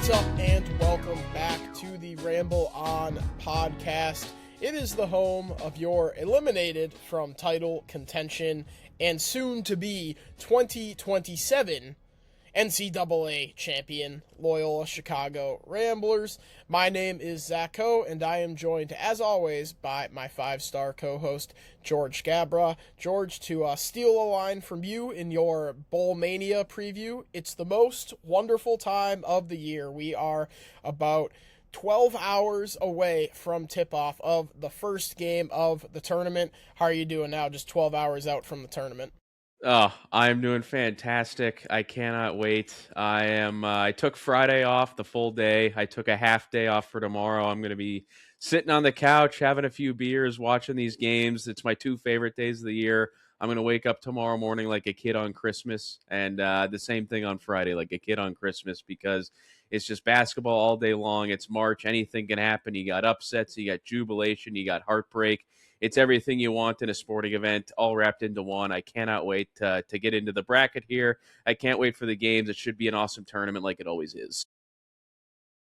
What's up, and welcome back to the Ramble On Podcast. It is the home of your eliminated from title contention and soon-to-be 2027 NCAA champion, Loyola Chicago Ramblers. My name is Zacho, and I am joined, as always, by my five-star co-host, George Gabra. George, to steal a line from you in your Bowl Mania preview, it's the most wonderful time of the year. We are about 12 hours away from tip-off of the first game of the tournament. How are you doing now, just 12 hours out from the tournament? Oh, I'm doing fantastic. I cannot wait. I took Friday off, the full day. I took a half day off for tomorrow. I'm going to be sitting on the couch, having a few beers, watching these games. It's my two favorite days of the year. I'm going to wake up tomorrow morning like a kid on Christmas, and the same thing on Friday, like a kid on Christmas, because it's just basketball all day long. It's March. Anything can happen. You got upsets, you got jubilation, you got heartbreak. It's everything you want in a sporting event, all wrapped into one. I cannot wait to get into the bracket here. I can't wait for the games. It should be an awesome tournament like it always is.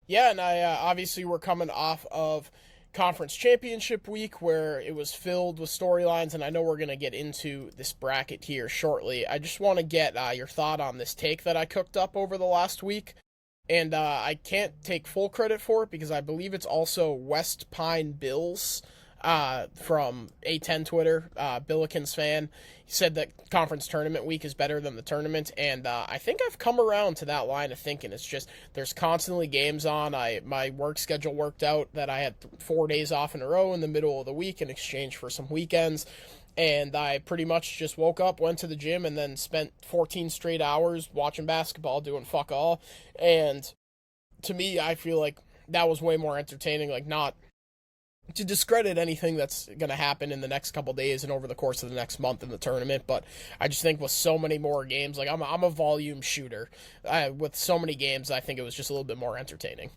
Yeah, and obviously we're coming off of Conference Championship Week where it was filled with storylines, and I know we're going to get into this bracket here shortly. I just want to get your thought on this take that I cooked up over the last week. And I can't take full credit for it because I believe it's also West Pine Bills from A10 Twitter, Billikens fan. He said that conference tournament week is better than the tournament, and I think I've come around to that line of thinking. It's just there's constantly games on. My work schedule worked out that I had 4 days off in a row in the middle of the week in exchange for some weekends, and I pretty much just woke up, went to the gym, and then spent 14 straight hours watching basketball, doing fuck all. And to me, I feel like that was way more entertaining, like not to discredit anything that's going to happen in the next couple days and over the course of the next month in the tournament, but I just think with so many more games, like I'm a volume shooter. With so many games, I think it was just a little bit more entertaining.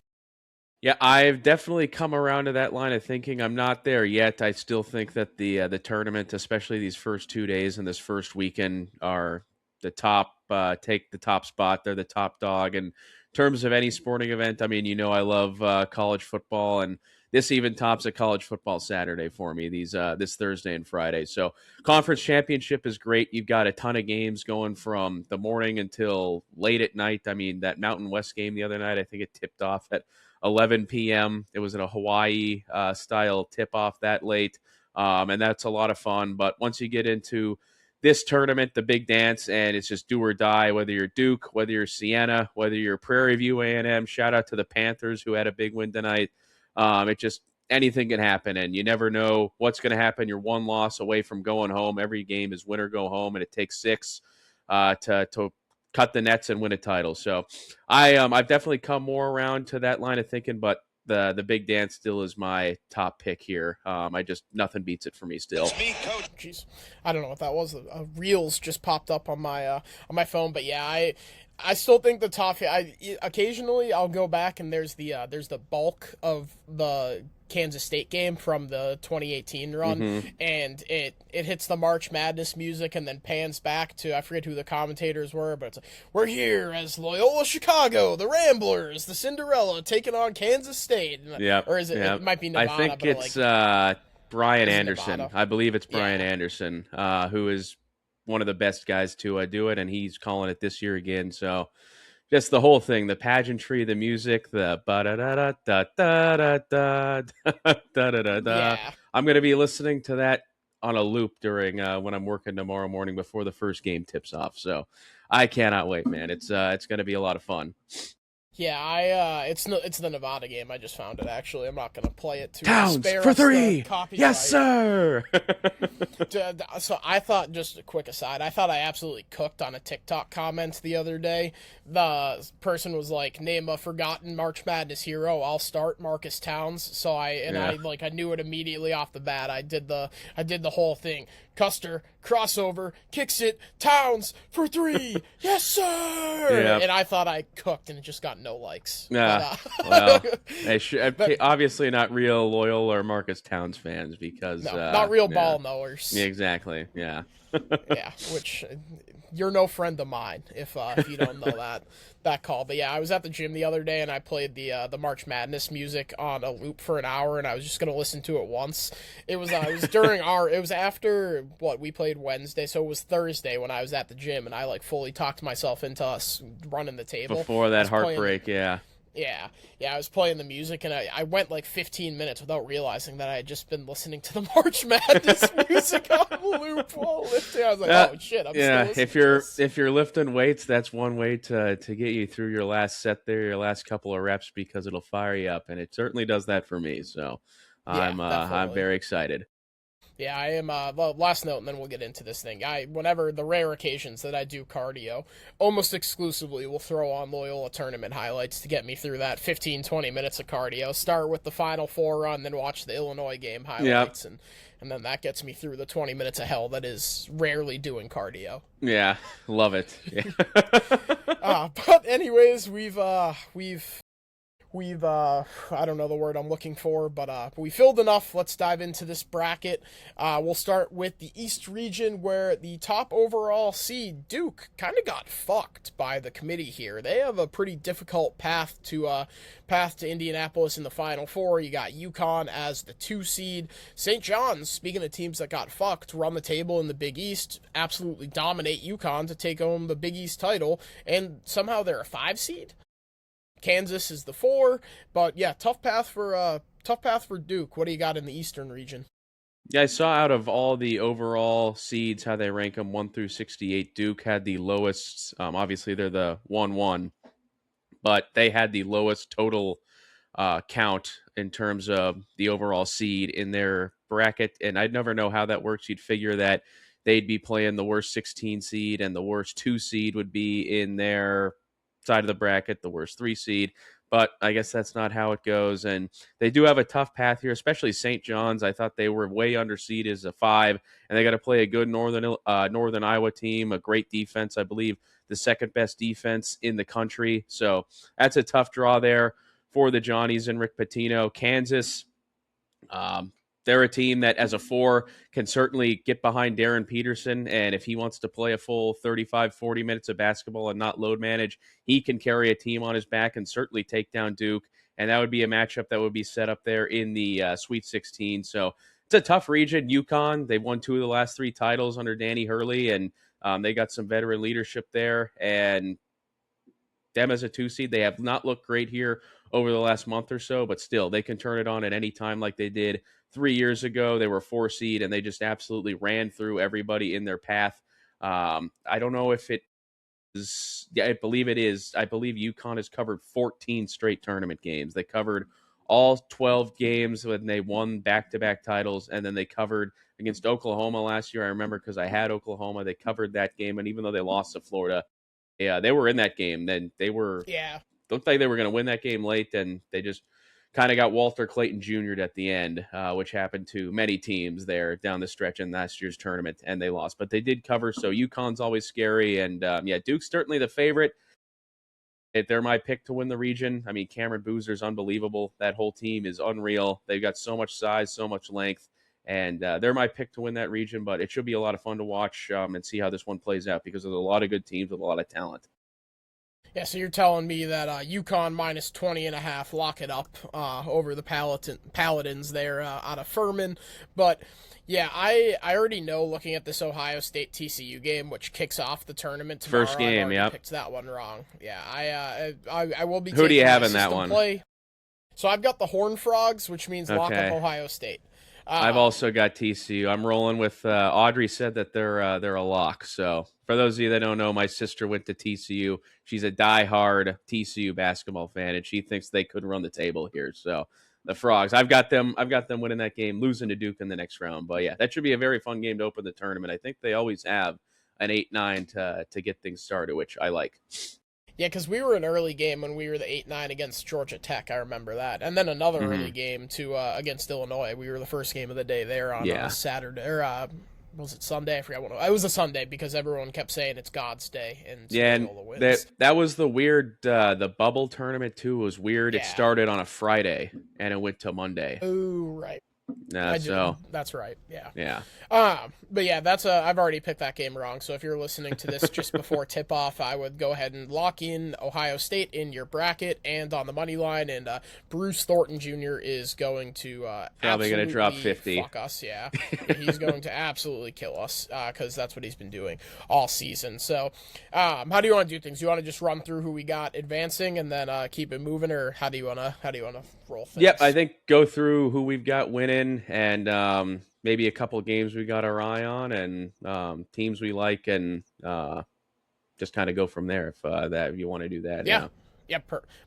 Yeah, I've definitely come around to that line of thinking. I'm not there yet. I still think that the tournament, especially these first 2 days and this first weekend, are the top, take the top spot. They're the top dog in terms of any sporting event. I mean, I love college football, and this even tops a college football Saturday for me, this Thursday and Friday. So conference championship is great. You've got a ton of games going from the morning until late at night. I mean, that Mountain West game the other night, I think it tipped off at 11 p.m. It was in a Hawaii style tip-off that late, and that's a lot of fun. But once you get into this tournament, the big dance, and it's just do or die, whether you're Duke, whether you're Siena, whether you're Prairie View A&M, shout out to the Panthers who had a big win tonight. It just, anything can happen, and you never know what's going to happen. You're one loss away from going home. Every game is win or go home, and it takes six to cut the nets and win a title. So I've definitely come more around to that line of thinking, but the big dance still is my top pick here. Nothing beats it for me still. It's me, Coach. Jeez, I don't know what that was. Reels just popped up on my phone, but yeah, I still think the top. Occasionally I'll go back and there's the bulk of the Kansas State game from the 2018 run, and it hits the March Madness music and then pans back to, I forget who the commentators were, but it's like, we're here as Loyola Chicago, the Ramblers, the Cinderella taking on Kansas State. Yeah, or is it? It might be Nevada. I think it's Brian Anderson. Nevada? I believe it's Brian Anderson, who is one of the best guys to do it, and he's calling it this year again. So just the whole thing, the pageantry, the music, the ba-da-da-da-da-da-da-da-da-da. I'm going to be listening to that on a loop during when I'm working tomorrow morning before the first game tips off. So I cannot wait, man. It's going to be a lot of fun. Yeah, it's the Nevada game. I just found it, actually. I'm not going to play it to Towns spare for us three. The copyright. Yes, sir. So I thought, just a quick aside, I thought I absolutely cooked on a TikTok comment the other day. The person was like, name a forgotten March Madness hero. I'll start Marcus Towns. So I knew it immediately off the bat. I did the whole thing. Custer, crossover, kicks it, Towns for three. Yes, sir. Yep. And I thought I cooked, and it just got no likes. Yeah. Well, obviously not real Loyola or Marcus Towns fans because not real ball knowers. Yeah, exactly. Yeah. Yeah, which you're no friend of mine if you don't know that call. But yeah, I was at the gym the other day and I played the March Madness music on a loop for an hour, and I was just gonna listen to it once. It was during it was after what we played Wednesday, so it was Thursday when I was at the gym, and I like fully talked myself into us running the table before that heartbreak. Yeah. Yeah, I was playing the music, and I went like 15 minutes without realizing that I had just been listening to the March Madness music on loop while lifting. I was like, oh shit, I'm still listening to this. If you're lifting weights, that's one way to get you through your last set there, your last couple of reps, because it'll fire you up, and it certainly does that for me. So I'm very excited. Yeah, I am. Well, last note, and then we'll get into this thing. Whenever the rare occasions that I do cardio, almost exclusively will throw on Loyola tournament highlights to get me through that 15-20 minutes of cardio. Start with the Final Four run, then watch the Illinois game highlights, and then that gets me through the 20 minutes of hell that is rarely doing cardio. Yeah, love it. Yeah. But anyways, we've I don't know the word I'm looking for, but we filled enough. Let's dive into this bracket. We'll start with the East region, where the top overall seed, Duke, kind of got fucked by the committee here. They have a pretty difficult path to Indianapolis in the Final Four. You got UConn as the 2 seed. St. John's, speaking of teams that got fucked, run the table in the Big East, absolutely dominate UConn to take home the Big East title, and somehow they're a 5 seed. Kansas is the 4, but yeah, tough path for Duke. What do you got in the Eastern region? Yeah, I saw out of all the overall seeds how they rank them 1 through 68. Duke had the lowest. Obviously, they're the 1-1, but they had the lowest total count in terms of the overall seed in their bracket. And I'd never know how that works. You'd figure that they'd be playing the worst 16 seed, and the worst 2 seed would be in their side of the bracket, the worst 3 seed, but I guess that's not how it goes. And they do have a tough path here, especially St. John's. I thought they were way underseeded as a 5, and they got to play a good Northern Iowa team, a great defense, I believe the second best defense in the country. So that's a tough draw there for the Johnnies and Rick Pitino. Kansas, they're a team that, as a 4, can certainly get behind Darren Peterson, and if he wants to play a full 35-40 minutes of basketball and not load manage, he can carry a team on his back and certainly take down Duke, and that would be a matchup that would be set up there in the Sweet 16. So it's a tough region. UConn, they've won 2 of the last 3 titles under Danny Hurley, and they got some veteran leadership there, and them as a 2 seed, they have not looked great here over the last month or so, but still, they can turn it on at any time like they did 3 years ago. They were 4 seed, and they just absolutely ran through everybody in their path. I don't know if it is. Yeah, I believe it is. I believe UConn has covered 14 straight tournament games. They covered all 12 games when they won back-to-back titles, and then they covered against Oklahoma last year. I remember because I had Oklahoma. They covered that game, and even though they lost to Florida, yeah, they were in that game. Then they were looked like they were going to win that game late, and they just kind of got Walter Clayton Jr. at the end, which happened to many teams there down the stretch in last year's tournament, and they lost. But they did cover, so UConn's always scary, and Duke's certainly the favorite. They're my pick to win the region. I mean, Cameron Boozer's unbelievable. That whole team is unreal. They've got so much size, so much length, and they're my pick to win that region. But it should be a lot of fun to watch and see how this one plays out, because there's a lot of good teams with a lot of talent. Yeah, so you're telling me that UConn minus 20.5, lock it up over the Paladins there out of Furman. But yeah, I already know, looking at this Ohio State TCU game, which kicks off the tournament tomorrow. First game, yeah. Picked that one wrong. Yeah, I will be. Who do you have in that one? Play. So I've got the Horned Frogs, which means lock up Ohio State. I've also got TCU. I'm rolling with Audrey said that they're a lock. So for those of you that don't know, my sister went to TCU. She's a diehard TCU basketball fan, and she thinks they could run the table here. So the Frogs, I've got them winning that game, losing to Duke in the next round. But yeah, that should be a very fun game to open the tournament. I think they always have an 8-9 to get things started, which I like. Yeah, because we were an early game when we were the 8-9 against Georgia Tech. I remember that. And then another early game against Illinois. We were the first game of the day there on Saturday. Or was it Sunday? I forgot what it was. A Sunday, because everyone kept saying it's God's day. And that was the weird, the bubble tournament too was weird. Yeah. It started on a Friday and it went to Monday. Oh, right. I do. So That's right. Yeah. yeah. But yeah, I've already picked that game wrong. So if you're listening to this just before tip off, I would go ahead and lock in Ohio State in your bracket and on the money line. And Bruce Thornton Jr. is going to Probably going to drop 50. Fuck us. Yeah, he's going to absolutely kill us because that's what he's been doing all season. So, how do you want to do things? You want to just run through who we got advancing and then keep it moving, or how do you want to roll things? Yep, I think go through who we've got winning and maybe a couple games we got our eye on and teams we like and just kind of go from there if you want to do that. Yeah. Yeah,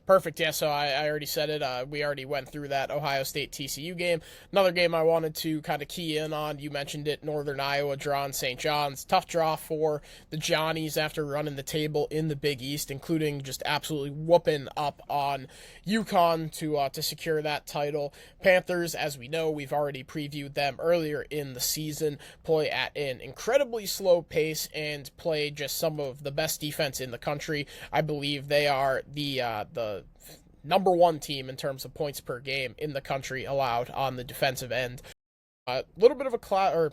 perfect. Yeah, so I already said it. We already went through that Ohio State TCU game. Another game I wanted to kind of key in on, you mentioned it, Northern Iowa drawing St. John's. Tough draw for the Johnnies after running the table in the Big East, including just absolutely whooping up on UConn to secure that title. Panthers, as we know, we've already previewed them earlier in the season, play at an incredibly slow pace and play just some of the best defense in the country. I believe they are the number one team in terms of points per game in the country allowed on the defensive end. A little bit of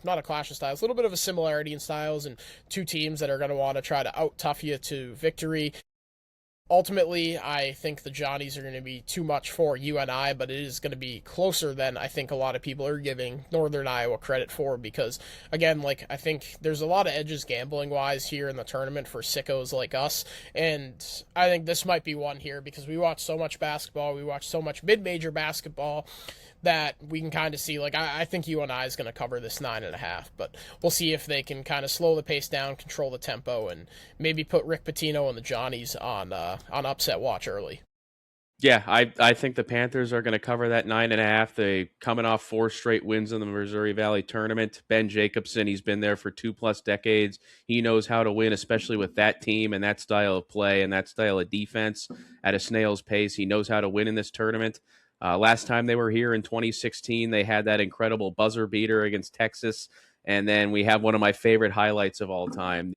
not a clash of styles, a little bit of a similarity in styles, and two teams that are going to want to try to out-tough you to victory. Ultimately, I think the Johnnies are going to be too much for UNI, but it is going to be closer than I think a lot of people are giving Northern Iowa credit for because, again, I think there's a lot of edges gambling-wise here in the tournament for sickos like us, and I think this might be one here because we watch so much basketball, we watch so much mid-major basketball that we can kind of see, I think UNI is going to cover this 9.5, but we'll see if they can kind of slow the pace down, control the tempo, and maybe put Rick Pitino and the Johnnies on upset watch early. Yeah, I think the Panthers are going to cover that 9.5. They coming off 4 straight wins in the Missouri Valley tournament. Ben Jacobson, he's been there for 2+ decades. He knows how to win, especially with that team and that style of play and that style of defense at a snail's pace. He knows how to win in this tournament. Last time they were here in 2016, they had that incredible buzzer beater against Texas. And then we have one of my favorite highlights of all time.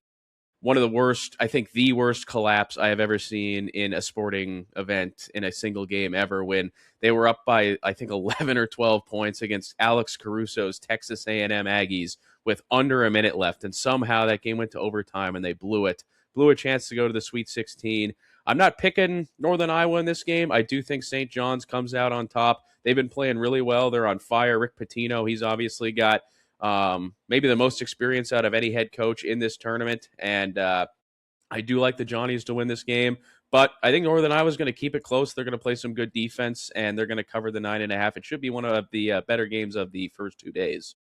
One of the worst, I think the worst collapse I have ever seen in a sporting event in a single game ever, when they were up by, I think, 11 or 12 points against Alex Caruso's Texas A&M Aggies with under a minute left. And somehow that game went to overtime and they blew it. Blew a chance to go to the Sweet 16. I'm not picking Northern Iowa in this game. I do think St. John's comes out on top. They've been playing really well. They're on fire. Rick Pitino, he's obviously got maybe the most experience out of any head coach in this tournament. And I do like the Johnnies to win this game. But I think Northern Iowa is going to keep it close. They're going to play some good defense, and they're going to cover the 9.5. It should be one of the better games of the first 2 days.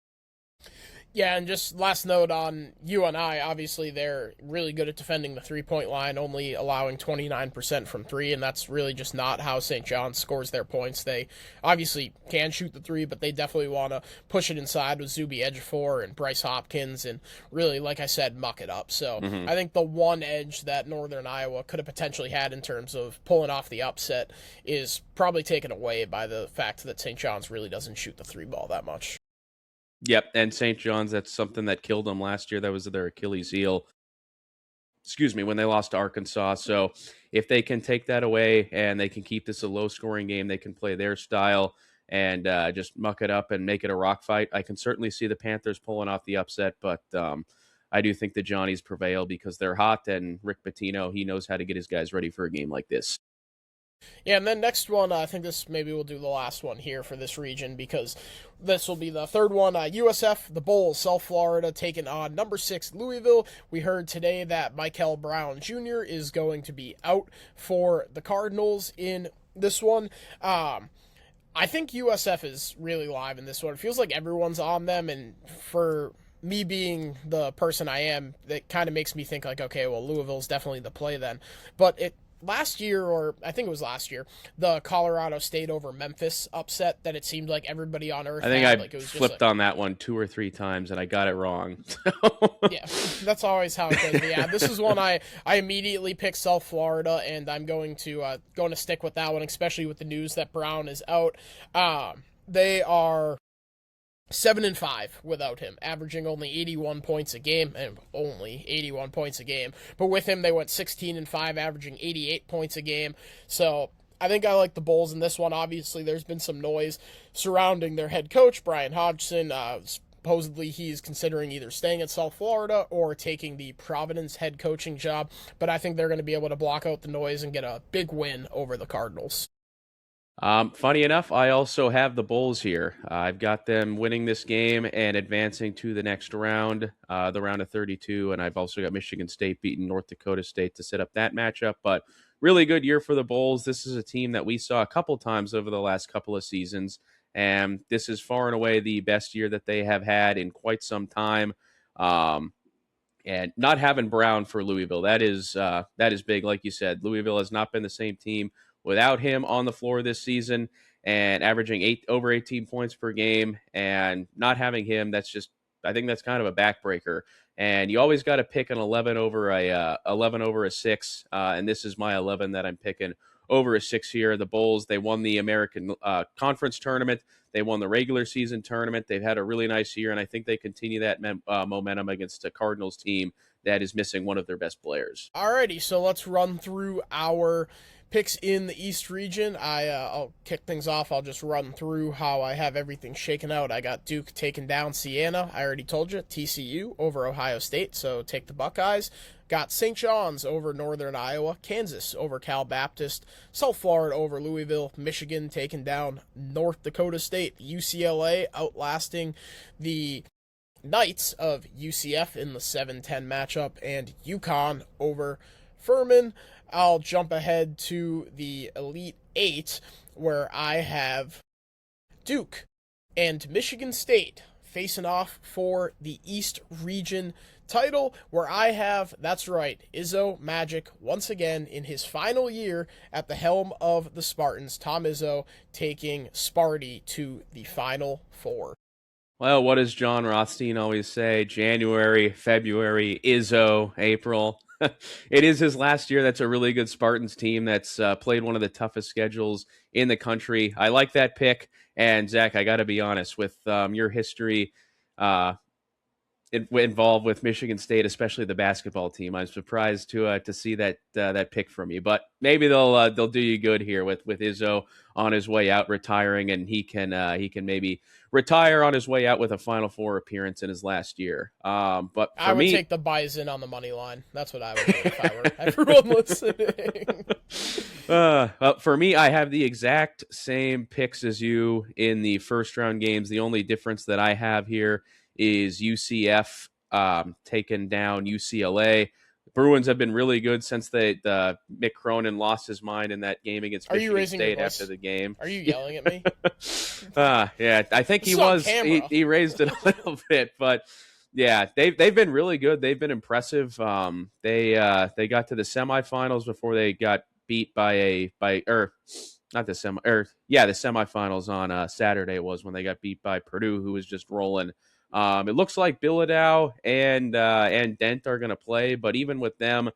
Yeah, and just last note on UNI, obviously they're really good at defending the three-point line, only allowing 29% from three, and that's really just not how St. John's scores their points. They obviously can shoot the three, but they definitely want to push it inside with Zuby Ejiofor and Bryce Hopkins and really, like I said, muck it up. So I think the one edge that Northern Iowa could have potentially had in terms of pulling off the upset is probably taken away by the fact that St. John's really doesn't shoot the three ball that much. Yep, and St. John's, that's something that killed them last year. That was their Achilles heel, when they lost to Arkansas. So if they can take that away and they can keep this a low-scoring game, they can play their style and just muck it up and make it a rock fight. I can certainly see the Panthers pulling off the upset, but I do think the Johnnies prevail because they're hot, and Rick Pitino, he knows how to get his guys ready for a game like this. Yeah, and then next one, I think this maybe we'll do the last one here for this region because this will be the third one. USF, the Bulls, South Florida, taking on number 6 Louisville. We heard today that Michael Brown Jr. is going to be out for the Cardinals in this one. I think USF is really live in this one. It feels like everyone's on them, and for me being the person I am, that kind of makes me think okay, well, Louisville's definitely the play then. But last year, or I think it was last year, the Colorado State over Memphis upset that it seemed like everybody on earth I think had. I flipped on that one 2 or 3 times and I got it wrong. Yeah, that's always how it goes. But yeah, this is one I immediately picked South Florida, and I'm going to stick with that one, especially with the news that Brown is out. They are 7-5 without him, averaging only 81 points a game, and only 81 points a game. But with him, they went 16-5, averaging 88 points a game. So I think I like the Bulls in this one. Obviously, there's been some noise surrounding their head coach, Brian Hodgson. Supposedly, he's considering either staying at South Florida or taking the Providence head coaching job. But I think they're going to be able to block out the noise and get a big win over the Cardinals. Funny enough, I also have the Bulls here. I've got them winning this game and advancing to the next round, the round of 32, and I've also got Michigan State beating North Dakota State to set up that matchup. But really good year for the Bulls. This is a team that we saw a couple times over the last couple of seasons, and this is far and away the best year that they have had in quite some time. And not having Brown for Louisville, that is big. Like you said, Louisville has not been the same team without him on the floor this season, and averaging over 18 points per game, and not having him, I think that's kind of a backbreaker. And you always got to pick an 11 over a 6, and this is my 11 that I'm picking over a 6 here. The Bulls, they won the American Conference tournament. They won the regular season tournament. They've had a really nice year, and I think they continue that momentum against a Cardinals team that is missing one of their best players. Alrighty, so let's run through our picks in the East region. I'll kick things off. I'll just run through how I have everything shaken out. I got Duke taking down Siena. I already told you. TCU over Ohio State, so take the Buckeyes. Got St. John's over Northern Iowa, Kansas over Cal Baptist, South Florida over Louisville, Michigan taking down North Dakota State, UCLA outlasting the Knights of UCF in the 7-10 matchup, and UConn over Furman. I'll jump ahead to the Elite Eight, where I have Duke and Michigan State facing off for the East Region title, where I have, that's right, Izzo Magic once again in his final year at the helm of the Spartans. Tom Izzo taking Sparty to the Final Four. Well, what does John Rothstein always say? January, February, Izzo, April. It is his last year. That's a really good Spartans team that's played one of the toughest schedules in the country. I like that pick. And, Zach, I got to be honest, with your history involved with Michigan State, especially the basketball team, I'm surprised to see that pick from you. But maybe they'll do you good here with Izzo on his way out, retiring, and he can maybe retire on his way out with a Final Four appearance in his last year. But I would take the Bison on the money line. That's what I would do if I were everyone listening. For me, I have the exact same picks as you in the first round games. The only difference that I have here is UCF taking down UCLA. The Bruins have been really good since Mick Cronin lost his mind in that game against Michigan State after the game. Are you yelling at me? Yeah, I think he was. He raised it a little bit, but yeah, they've been really good. They've been impressive. They got to the semifinals before they got beat the semifinals on Saturday was when they got beat by Purdue, who was just rolling. It looks like Bilodeau and Dent are going to play, but even with them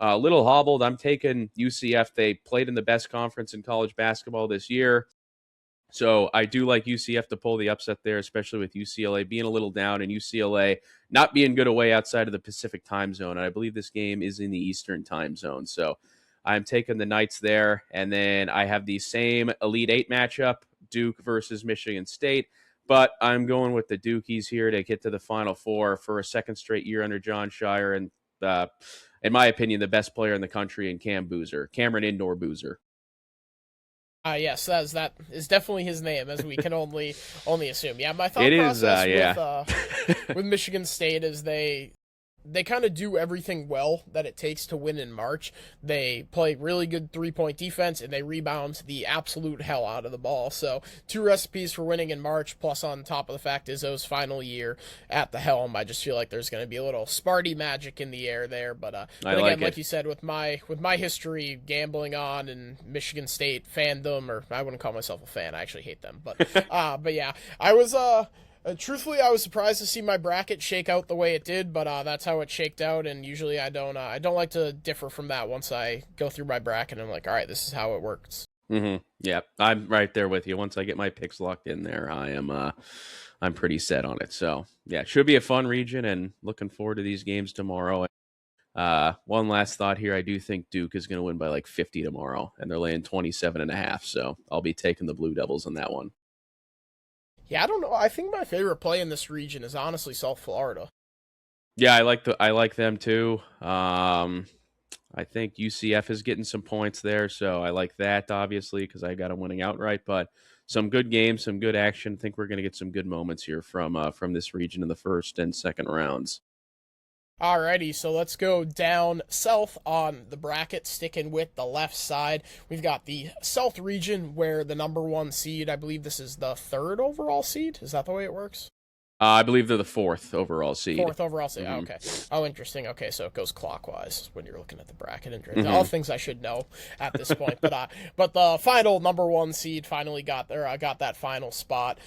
a little hobbled, I'm taking UCF. They played in the best conference in college basketball this year, so I do like UCF to pull the upset there, especially with UCLA being a little down and UCLA not being good away outside of the Pacific time zone. And I believe this game is in the Eastern time zone, so I'm taking the Knights there. And then I have the same Elite Eight matchup, Duke versus Michigan State. But I'm going with the Dukies here to get to the Final Four for a second straight year under John Shire. And in my opinion, the best player in the country in Cameron Indoor Boozer. Yes, that is definitely his name, as we can only assume. Yeah, my thought process with Michigan State is they kind of do everything well that it takes to win in March. They play really good three-point defense, and they rebound the absolute hell out of the ball. So 2 recipes for winning in March, plus on top of the fact Izzo's final year at the helm. I just feel like there's going to be a little Sparty magic in the air there. But again, like you said, with my history gambling on and Michigan State fandom, or I wouldn't call myself a fan. I actually hate them. But yeah, I was truthfully, I was surprised to see my bracket shake out the way it did, but that's how it shaked out. And usually, I don't like to differ from that. Once I go through my bracket, I'm like, all right, this is how it works. Mm-hmm. Yeah, I'm right there with you. Once I get my picks locked in there, I'm pretty set on it. So yeah, it should be a fun region, and looking forward to these games tomorrow. One last thought here. I do think Duke is going to win by like 50 tomorrow, and they're laying 27.5. So I'll be taking the Blue Devils in that one. Yeah, I don't know. I think my favorite play in this region is honestly South Florida. Yeah, I like them too. I think UCF is getting some points there, so I like that obviously because I got them winning outright. But some good games, some good action. I think we're going to get some good moments here from this region in the first and second rounds. Alrighty, so let's go down south on the bracket, sticking with the left side. We've got the South region where the number one seed, I believe this is the third overall seed. Is that the way it works? I believe they're the fourth overall seed. Fourth overall seed. Mm-hmm. Oh, okay. Oh, interesting. Okay, so it goes clockwise when you're looking at the bracket. Mm-hmm. All things I should know at this point. But the final number one seed finally got there. I got that final spot.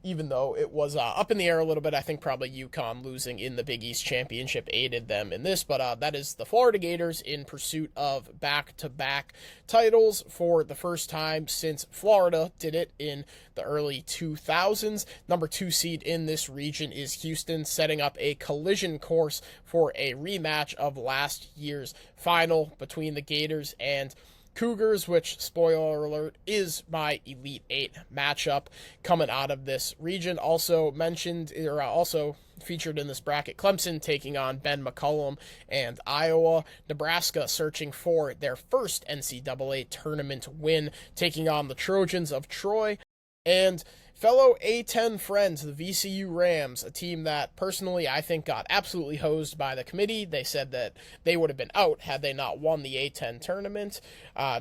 Even though it was up in the air a little bit, I think probably UConn losing in the Big East Championship aided them in this. But that is the Florida Gators in pursuit of back-to-back titles for the first time since Florida did it in the early 2000s. Number two seed in this region is Houston, setting up a collision course for a rematch of last year's final between the Gators and Cougars, which, spoiler alert, is my Elite Eight matchup coming out of this region. Also mentioned, or also featured in this bracket, Clemson taking on Ben McCollum and Iowa. Nebraska searching for their first NCAA tournament win, taking on the Trojans of Troy. And fellow A10 friends, the VCU Rams, a team that personally I think got absolutely hosed by the committee. They said that they would have been out had they not won the A10 tournament.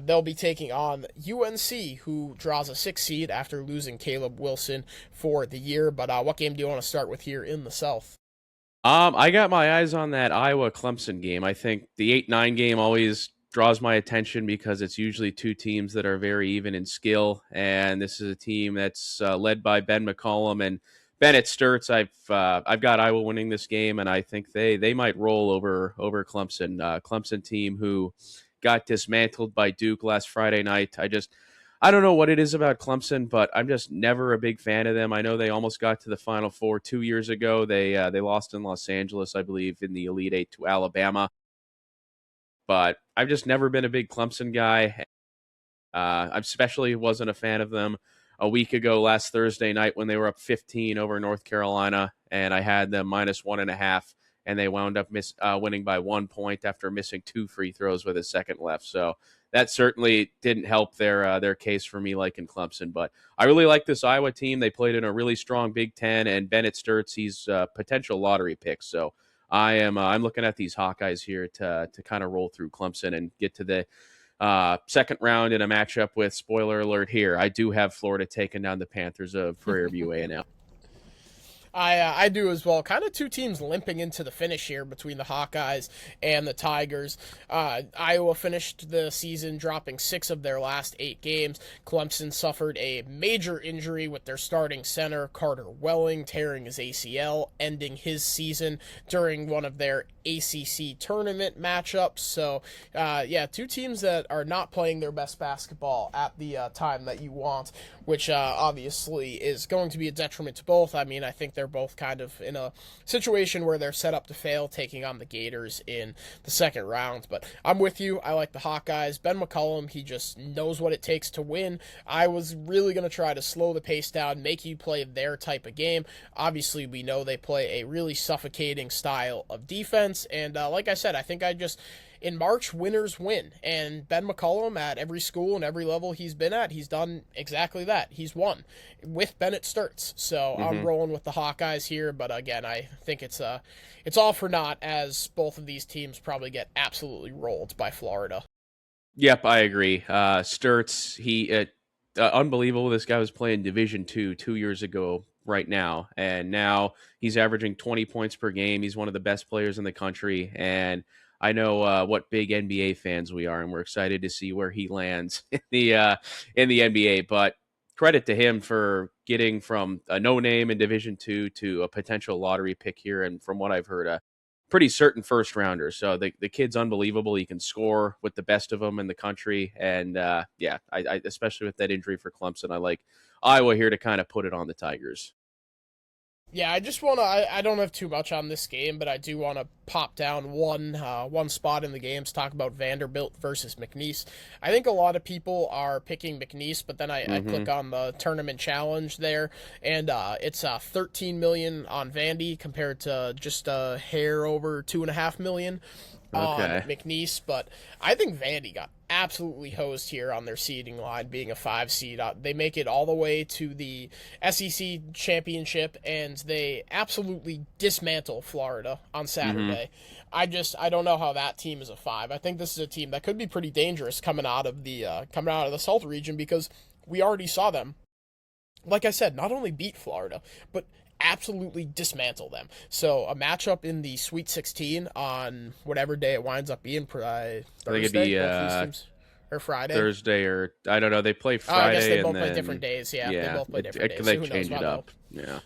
They'll be taking on UNC, who draws a 6 seed after losing Caleb Wilson for the year. But what game do you want to start with here in the South? I got my eyes on that Iowa Clemson game. I think the 8-9 game always draws my attention because it's usually two teams that are very even in skill, and this is a team that's led by Ben McCollum and Bennett Sturts. I've got Iowa winning this game, and I think they might roll over Clemson. Clemson team who got dismantled by Duke last Friday night. I don't know what it is about Clemson, but I'm just never a big fan of them. I know they almost got to the Final Four 2 years ago. They lost in Los Angeles, I believe, in the Elite Eight to Alabama. But I've just never been a big Clemson guy. I especially wasn't a fan of them a week ago last Thursday night when they were up 15 over North Carolina, and I had them -1.5, and they wound up winning by 1 point after missing 2 free throws with a second left. So that certainly didn't help their case for me liking Clemson. But I really like this Iowa team. They played in a really strong Big Ten, and Bennett Sturts, he's a potential lottery pick. So I'm looking at these Hawkeyes here to kind of roll through Clemson and get to the second round in a matchup with, spoiler alert here, I do have Florida taking down the Panthers of Prairie View A&M. I do as well. Kind of two teams limping into the finish here between the Hawkeyes and the Tigers. Iowa finished the season dropping 6 of their last 8 games. Clemson suffered a major injury with their starting center, Carter Welling, tearing his ACL, ending his season during one of their ACC tournament matchups. So, two teams that are not playing their best basketball at the time that you want, which obviously is going to be a detriment to both. I mean, I think they're both kind of in a situation where they're set up to fail, taking on the Gators in the second round. But I'm with you. I like the Hawkeyes. Ben McCollum, he just knows what it takes to win. I was really going to try to slow the pace down, make you play their type of game. Obviously, we know they play a really suffocating style of defense. And like I said, I think in March, winners win. And Ben McCollum, at every school and every level he's been at, he's done exactly that. He's won with Bennett Sturts. So I'm rolling with the Hawkeyes here. But again, I think it's all for naught, as both of these teams probably get absolutely rolled by Florida. Yep, I agree. Sturts, he unbelievable. This guy was playing Division II 2 years ago right now, and now he's averaging 20 points per game. He's one of the best players in the country, and I know what big NBA fans we are, and we're excited to see where he lands in the NBA. But credit to him for getting from a no-name in Division II to a potential lottery pick here, and from what I've heard, a pretty certain first rounder. So the kid's unbelievable. He can score with the best of them in the country, and I especially with that injury for Clemson, I like Iowa here to kind of put it on the Tigers. Yeah, I just want to. I don't have too much on this game, but I do want to pop down one spot in the games. Talk about Vanderbilt versus McNeese. I think a lot of people are picking McNeese, but then I click on the tournament challenge there, and it's 13 million on Vandy compared to just a hair over 2.5 million on McNeese. But I think Vandy got absolutely hosed here on their seeding line, being a 5 seed. They make it all the way to the SEC championship, and they absolutely dismantle Florida on Saturday. I don't know how that team is a 5. I think this is a team that could be pretty dangerous coming out of the Salt region, because we already saw them, like I said, not only beat Florida, but absolutely dismantle them. So a matchup in the Sweet 16 on whatever day it winds up being, Thursday, I think it'd be or Friday, Thursday, or I don't know. They play Friday. I guess they both play different days. Yeah, they both play different days. They so who change knows it up.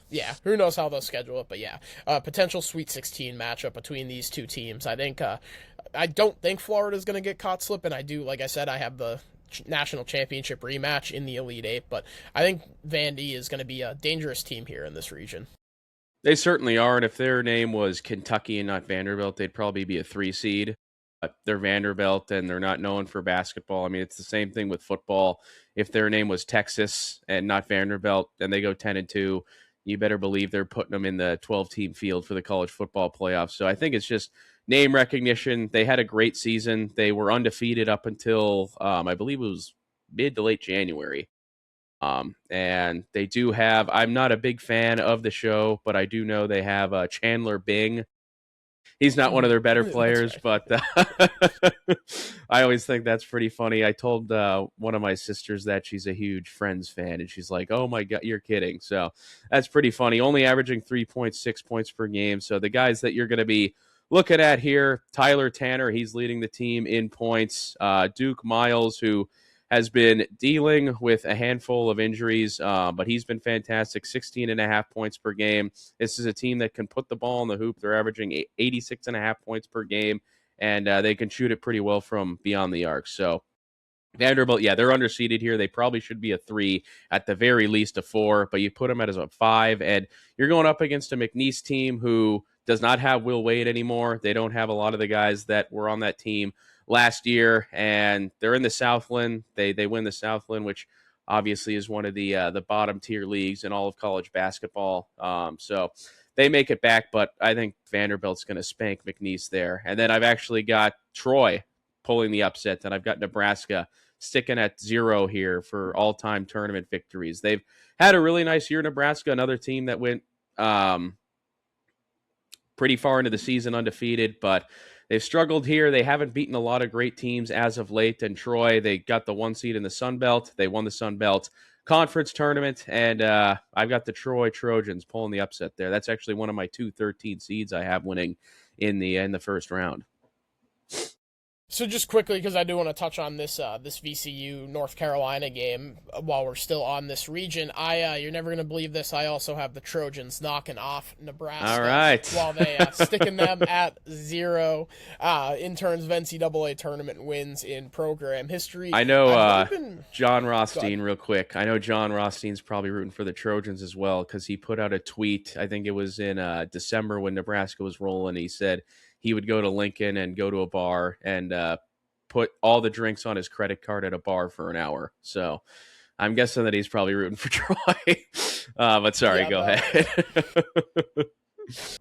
Yeah. Who knows how they'll schedule it? But yeah, potential Sweet 16 matchup between these two teams. I think I don't think Florida's going to get caught slipping. I do, like I said, I have the national championship rematch in the Elite Eight, but I think Vandy is going to be a dangerous team here in this region. They certainly are, and if their name was Kentucky and not Vanderbilt, they'd probably be a 3 seed. They're Vanderbilt, and they're not known for basketball. I mean, it's the same thing with football. If their name was Texas and not Vanderbilt, and they go 10-2, you better believe they're putting them in the 12-team field for the college football playoffs. So I think it's just name recognition. They had a great season. They were undefeated up until, I believe it was mid to late January. And they do have, I'm not a big fan of the show, but I do know they have Chandler Bing. He's not one of their better players, but I always think that's pretty funny. I told one of my sisters that she's a huge Friends fan, and she's like, oh my God, you're kidding. So that's pretty funny. Only averaging 3.6 points per game. So the guys that you're going to be looking at here, Tyler Tanner, he's leading the team in points. Duke Miles, who has been dealing with a handful of injuries, but he's been fantastic, 16.5 points per game. This is a team that can put the ball in the hoop. They're averaging 86.5 points per game, and they can shoot it pretty well from beyond the arc. So Vanderbilt, yeah, they're underseeded here. They probably should be a 3, at the very least a 4, but you put them as a 5, and you're going up against a McNeese team who does not have Will Wade anymore. They don't have a lot of the guys that were on that team last year, and they're in the Southland. They win the Southland, which obviously is one of the bottom tier leagues in all of college basketball. So they make it back, but I think Vanderbilt's going to spank McNeese there. And then I've actually got Troy pulling the upset, and I've got Nebraska sticking at 0 here for all-time tournament victories. They've had a really nice year, Nebraska, another team that went pretty far into the season undefeated, but they've struggled here. They haven't beaten a lot of great teams as of late. And Troy, they got the 1 seed in the Sun Belt. They won the Sun Belt Conference tournament, and I've got the Troy Trojans pulling the upset there. That's actually one of my 2 13 seeds I have winning in the first round. So just quickly, because I do want to touch on this VCU North Carolina game while we're still on this region. You're never going to believe this. I also have the Trojans knocking off Nebraska. All right. While they sticking them at 0 in terms of NCAA tournament wins in program history. I know John Rothstein, real quick. I know John Rothstein's probably rooting for the Trojans as well, because he put out a tweet. I think it was in December when Nebraska was rolling. He said he would go to Lincoln and go to a bar and put all the drinks on his credit card at a bar for an hour. So I'm guessing that he's probably rooting for Troy. But sorry, go ahead.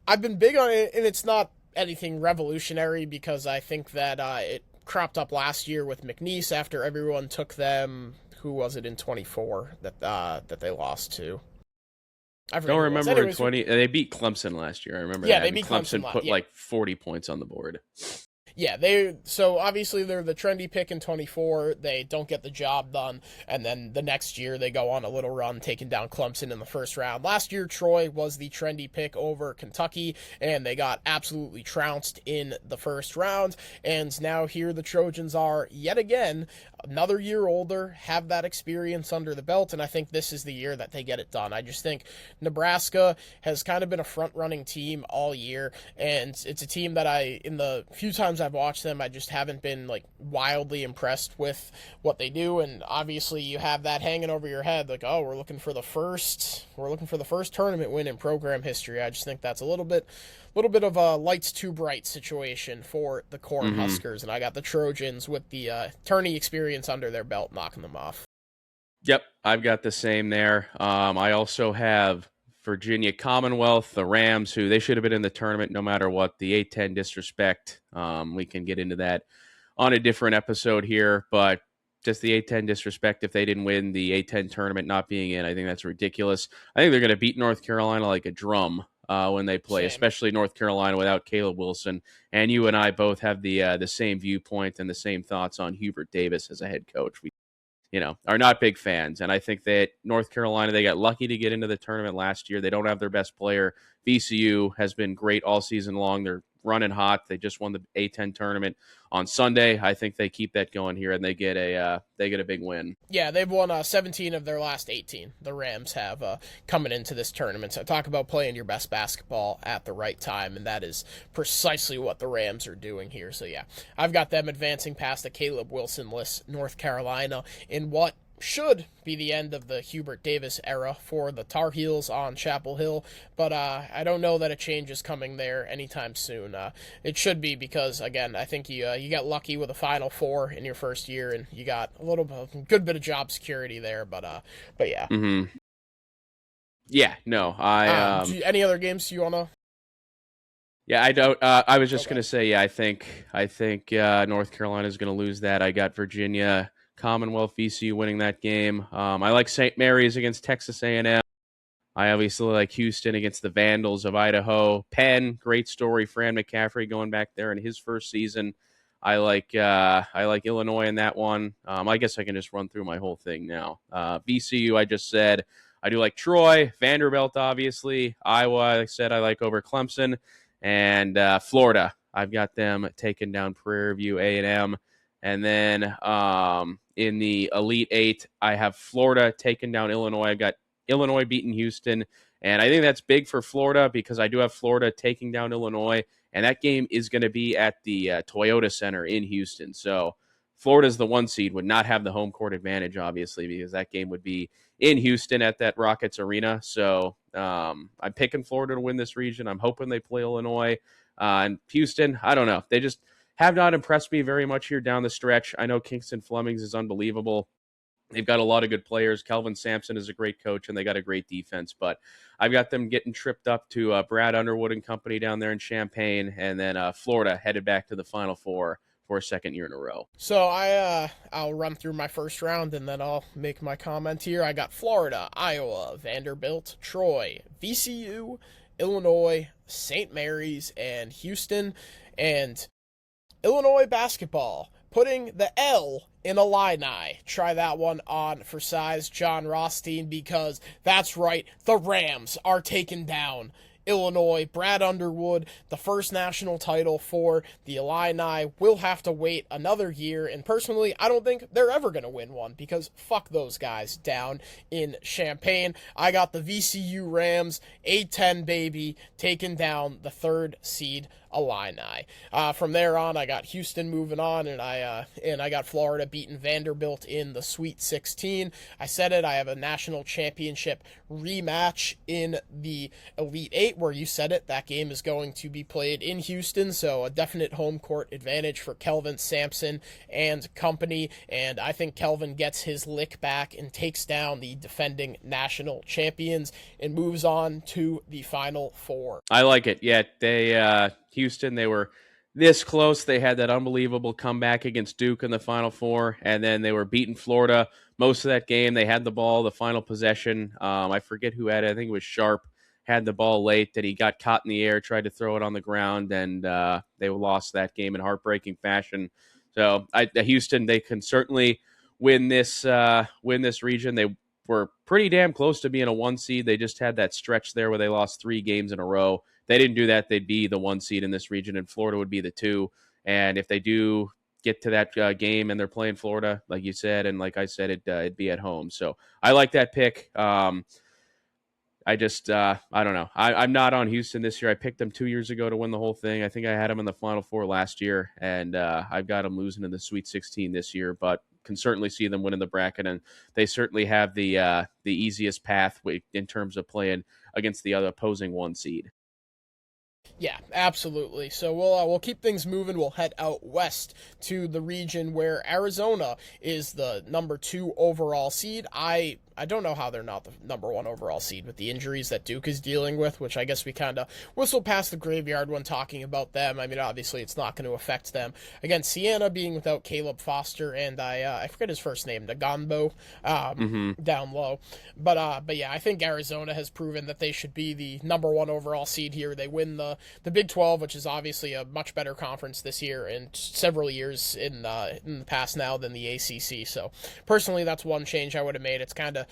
I've been big on it, and it's not anything revolutionary, because I think that it cropped up last year with McNeese after everyone took them. Who was it in 24 that they lost to? I don't remember in 20. They beat Clemson last year. I remember. Yeah, they beat Clemson. Put like 40 points on the board. Yeah, so obviously they're the trendy pick in 24. They don't get the job done, and then the next year they go on a little run, taking down Clemson in the first round. Last year, Troy was the trendy pick over Kentucky, and they got absolutely trounced in the first round. And now here the Trojans are yet again another year older, have that experience under the belt, and I think this is the year that they get it done. I just think Nebraska has kind of been a front-running team all year, and it's a team that in the few times I've watched them, I just haven't been like wildly impressed with what they do, and obviously you have that hanging over your head, like, oh, we're looking for the first tournament win in program history. I just think that's a little bit of a lights too bright situation for the Cornhuskers, and I got the Trojans with the tourney experience under their belt knocking them off. Yep, I've got the same there. I also have Virginia Commonwealth, the Rams, who they should have been in the tournament no matter what. The A-10 disrespect, we can get into that on a different episode here, but just the A-10 disrespect if they didn't win the A-10 tournament not being in, I think that's ridiculous. I think they're going to beat North Carolina like a drum when they play, especially North Carolina without Caleb Wilson. And you and I both have the same viewpoint and the same thoughts on Hubert Davis as a head coach. We are not big fans. And I think that North Carolina, they got lucky to get into the tournament last year. They don't have their best player. VCU has been great all season long. They're running hot. They just won the A-10 tournament on Sunday. I think they keep that going here, and they get a big win. Yeah, they've won 17 of their last 18. The Rams have coming into this tournament. So talk about playing your best basketball at the right time, and that is precisely what the Rams are doing here. So yeah, I've got them advancing past the Caleb Wilson-less North Carolina in what should be the end of the Hubert Davis era for the Tar Heels on Chapel Hill, but I don't know that a change is coming there anytime soon. It should be because, again, I think you got lucky with a Final Four in your first year, and you got a good bit of job security there, but yeah. Mm-hmm. Yeah, no, any other games you wanna? Yeah, I don't. I was just gonna say, yeah, I think North Carolina is gonna lose that. I got Virginia Commonwealth, VCU winning that game. I like St. Mary's against Texas A&M. I obviously like Houston against the Vandals of Idaho. Penn, great story. Fran McCaffrey going back there in his first season. I like Illinois in that one. I guess I can just run through my whole thing now. VCU, I just said. I do like Troy, Vanderbilt, obviously. Iowa, like I said, I like over Clemson. And Florida, I've got them taking down Prairie View A&M. And then in the Elite Eight, I have Florida taking down Illinois. I've got Illinois beating Houston. And I think that's big for Florida because I do have Florida taking down Illinois. And that game is going to be at the Toyota Center in Houston. So Florida's the 1 seed, would not have the home court advantage, obviously, because that game would be in Houston at that Rockets Arena. So I'm picking Florida to win this region. I'm hoping they play Illinois. And Houston, I don't know. They just have not impressed me very much here down the stretch. I know Kingston Flemings is unbelievable. They've got a lot of good players. Kelvin Sampson is a great coach, and they got a great defense. But I've got them getting tripped up to Brad Underwood and company down there in Champaign, and then Florida headed back to the Final Four for a second year in a row. So I'll run through my first round, and then I'll make my comment here. I got Florida, Iowa, Vanderbilt, Troy, VCU, Illinois, St. Mary's, and Houston. And Illinois basketball, putting the L in Illini. Try that one on for size, John Rothstein, because that's right, the Rams are taking down Illinois. Brad Underwood, the first national title for the Illini, will have to wait another year, and personally, I don't think they're ever going to win one, because fuck those guys down in Champaign. I got the VCU Rams, A-10 baby, taking down the third seed Illini. From there on, I got Houston moving on, and I got Florida beating Vanderbilt in the Sweet 16. I said it, I have a national championship rematch in the Elite 8, where you said it, that game is going to be played in Houston, so a definite home court advantage for Kelvin Sampson and company, and I think Kelvin gets his lick back and takes down the defending national champions and moves on to the Final Four. I like it. Yeah, Houston, they were this close. They had that unbelievable comeback against Duke in the Final Four, and then they were beating Florida most of that game. They had the ball, the final possession. I forget who had it. I think it was Sharp, had the ball late, that he got caught in the air, tried to throw it on the ground, and they lost that game in heartbreaking fashion. So Houston, they can certainly win this region. They were pretty damn close to being a 1 seed. They just had that stretch there where they lost 3 games in a row. If they didn't do that, they'd be the 1 seed in this region, and Florida would be the 2. And if they do get to that game and they're playing Florida, like you said, and like I said, it'd be at home. So I like that pick. I don't know. I'm not on Houston this year. I picked them 2 years ago to win the whole thing. I think I had them in the Final Four last year, and I've got them losing in the Sweet 16 this year, but can certainly see them winning the bracket, and they certainly have the easiest path in terms of playing against the other opposing 1 seed. Yeah, absolutely. So we'll keep things moving. We'll head out west to the region where Arizona is the number 2 overall seed. I don't know how they're not the number 1 overall seed with the injuries that Duke is dealing with, which I guess we kind of whistled past the graveyard when talking about them. I mean, obviously it's not going to affect them. Again, Siena being without Caleb Foster and I forget his first name, Nagambo, down low. But yeah, I think Arizona has proven that they should be the number 1 overall seed here. They win the Big 12, which is obviously a much better conference this year and several years in the past now than the ACC. So personally, that's one change I would have made. It's kind of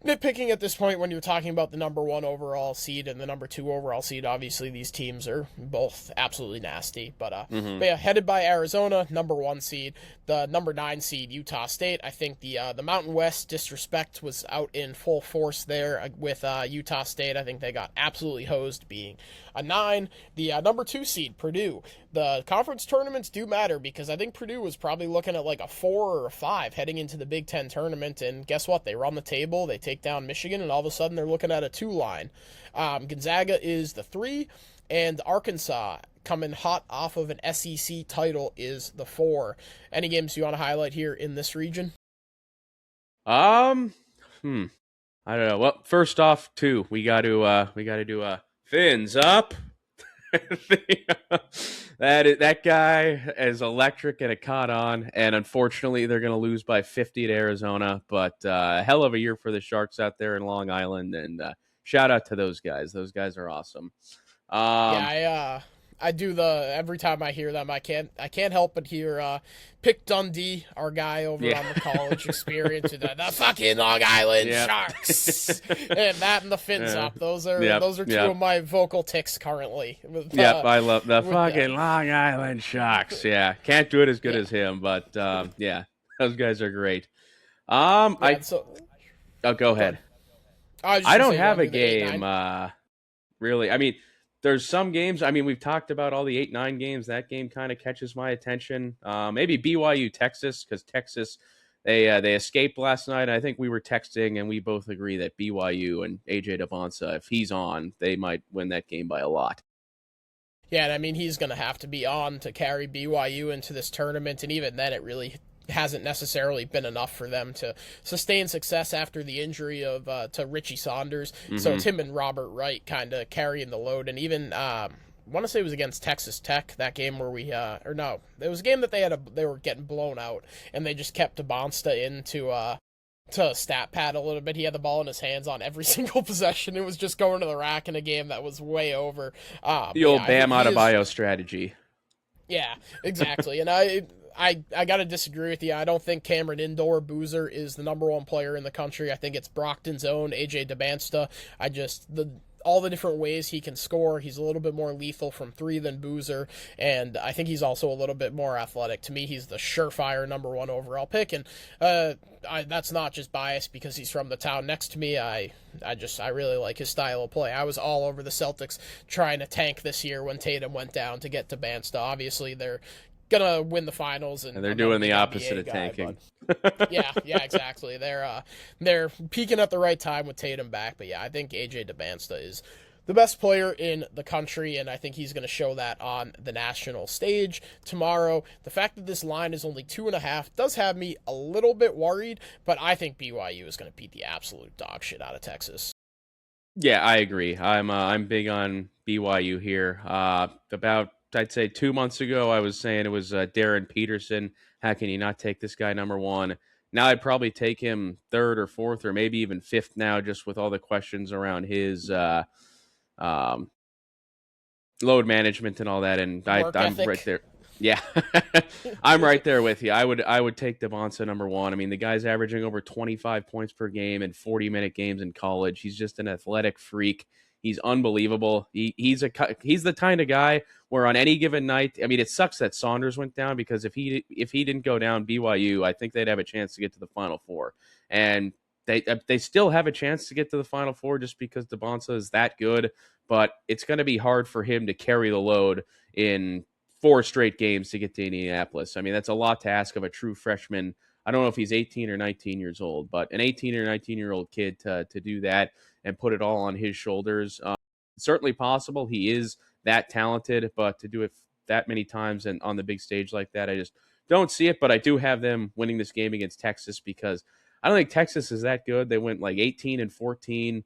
nitpicking at this point when you're talking about the number 1 overall seed and the number 2 overall seed. Obviously, these teams are both absolutely nasty. But yeah, headed by Arizona, number 1 seed. The number 9 seed, Utah State. I think the Mountain West disrespect was out in full force there with Utah State. I think they got absolutely hosed being a 9. The number 2 seed, Purdue. The conference tournaments do matter because I think Purdue was probably looking at like a 4 or a 5 heading into the Big Ten tournament, and guess what? They run the table, they take down Michigan, and all of a sudden they're looking at a 2 line. Gonzaga is the 3, and Arkansas, coming hot off of an SEC title, is the 4. Any games you want to highlight here in this region? I don't know. Well, first off, 2, we got to do fins up. That guy is electric and it caught on, and unfortunately they're going to lose by 50 to Arizona, but hell of a year for the Sharks out there in Long Island, and shout out to those guys. Those guys are awesome. I do every time I hear them, I can't help but hear Pick Dundee, our guy over on the college experience, the fucking Long Island Sharks, and that and the fins up. Those are 2 of my vocal tics currently. I love the fucking Long Island Sharks. Yeah, can't do it as good as him, but yeah, those guys are great. Go ahead. I don't have a game really. I mean, there's some games, I mean, we've talked about all the 8-9 games. That game kind of catches my attention. Maybe BYU, Texas, because Texas, they escaped last night. I think we were texting, and we both agree that BYU and AJ Debonsa, if he's on, they might win that game by a lot. Yeah, and I mean, he's going to have to be on to carry BYU into this tournament, and even then it really hasn't necessarily been enough for them to sustain success after the injury of to Richie Saunders. So it's him and Robert Wright kind of carrying the load. And even I want to say it was against Texas Tech, that game where we it was a game that they were getting blown out, and they just kept Debonsta into to stat pad a little bit. He had the ball in his hands on every single possession. It was just going to the rack in a game that was way over. The old Bam Adebayo strategy. Yeah, exactly. And I got to disagree with you. I don't think Cameron Boozer is the number 1 player in the country. I think it's Brockton's own AJ Debonsa. All the different ways he can score, he's a little bit more lethal from 3 than Boozer, and I think he's also a little bit more athletic. To me, he's the surefire number 1 overall pick, and that's not just bias because he's from the town next to me. I really like his style of play. I was all over the Celtics trying to tank this year when Tatum went down to get Debonsa. Obviously, they're gonna win the finals, and they're doing the opposite of tanking. yeah, exactly. They're peaking at the right time with Tatum back, but yeah, I think AJ Debonsa is the best player in the country, and I think he's going to show that on the national stage tomorrow. The fact that this line is only 2.5 does have me a little bit worried, but I think BYU is going to beat the absolute dog shit out of Texas. Yeah, I agree. I'm big on BYU here. About I'd say 2 months ago, I was saying it was Darren Peterson. How can you not take this guy number 1? Now I'd probably take him 3rd or 4th or maybe even 5th now, just with all the questions around his load management and all that. And I'm right there. Yeah, I'm right there with you. I would take Debonsa number 1. I mean, the guy's averaging over 25 points per game in 40-minute games in college. He's just an athletic freak. He's unbelievable. He's the kind of guy where on any given night, I mean, it sucks that Saunders went down, because if he didn't go down, BYU, I think they'd have a chance to get to the Final Four. And they still have a chance to get to the Final Four just because DeBonsa is that good, but it's going to be hard for him to carry the load in 4 straight games to get to Indianapolis. I mean, that's a lot to ask of a true freshman. I don't know if he's 18 or 19 years old, but an 18 or 19-year-old kid to do that and put it all on his shoulders, certainly possible. He is that talented, but to do it that many times and on the big stage like that, I just don't see it. But I do have them winning this game against Texas, because I don't think Texas is that good. They went like 18-14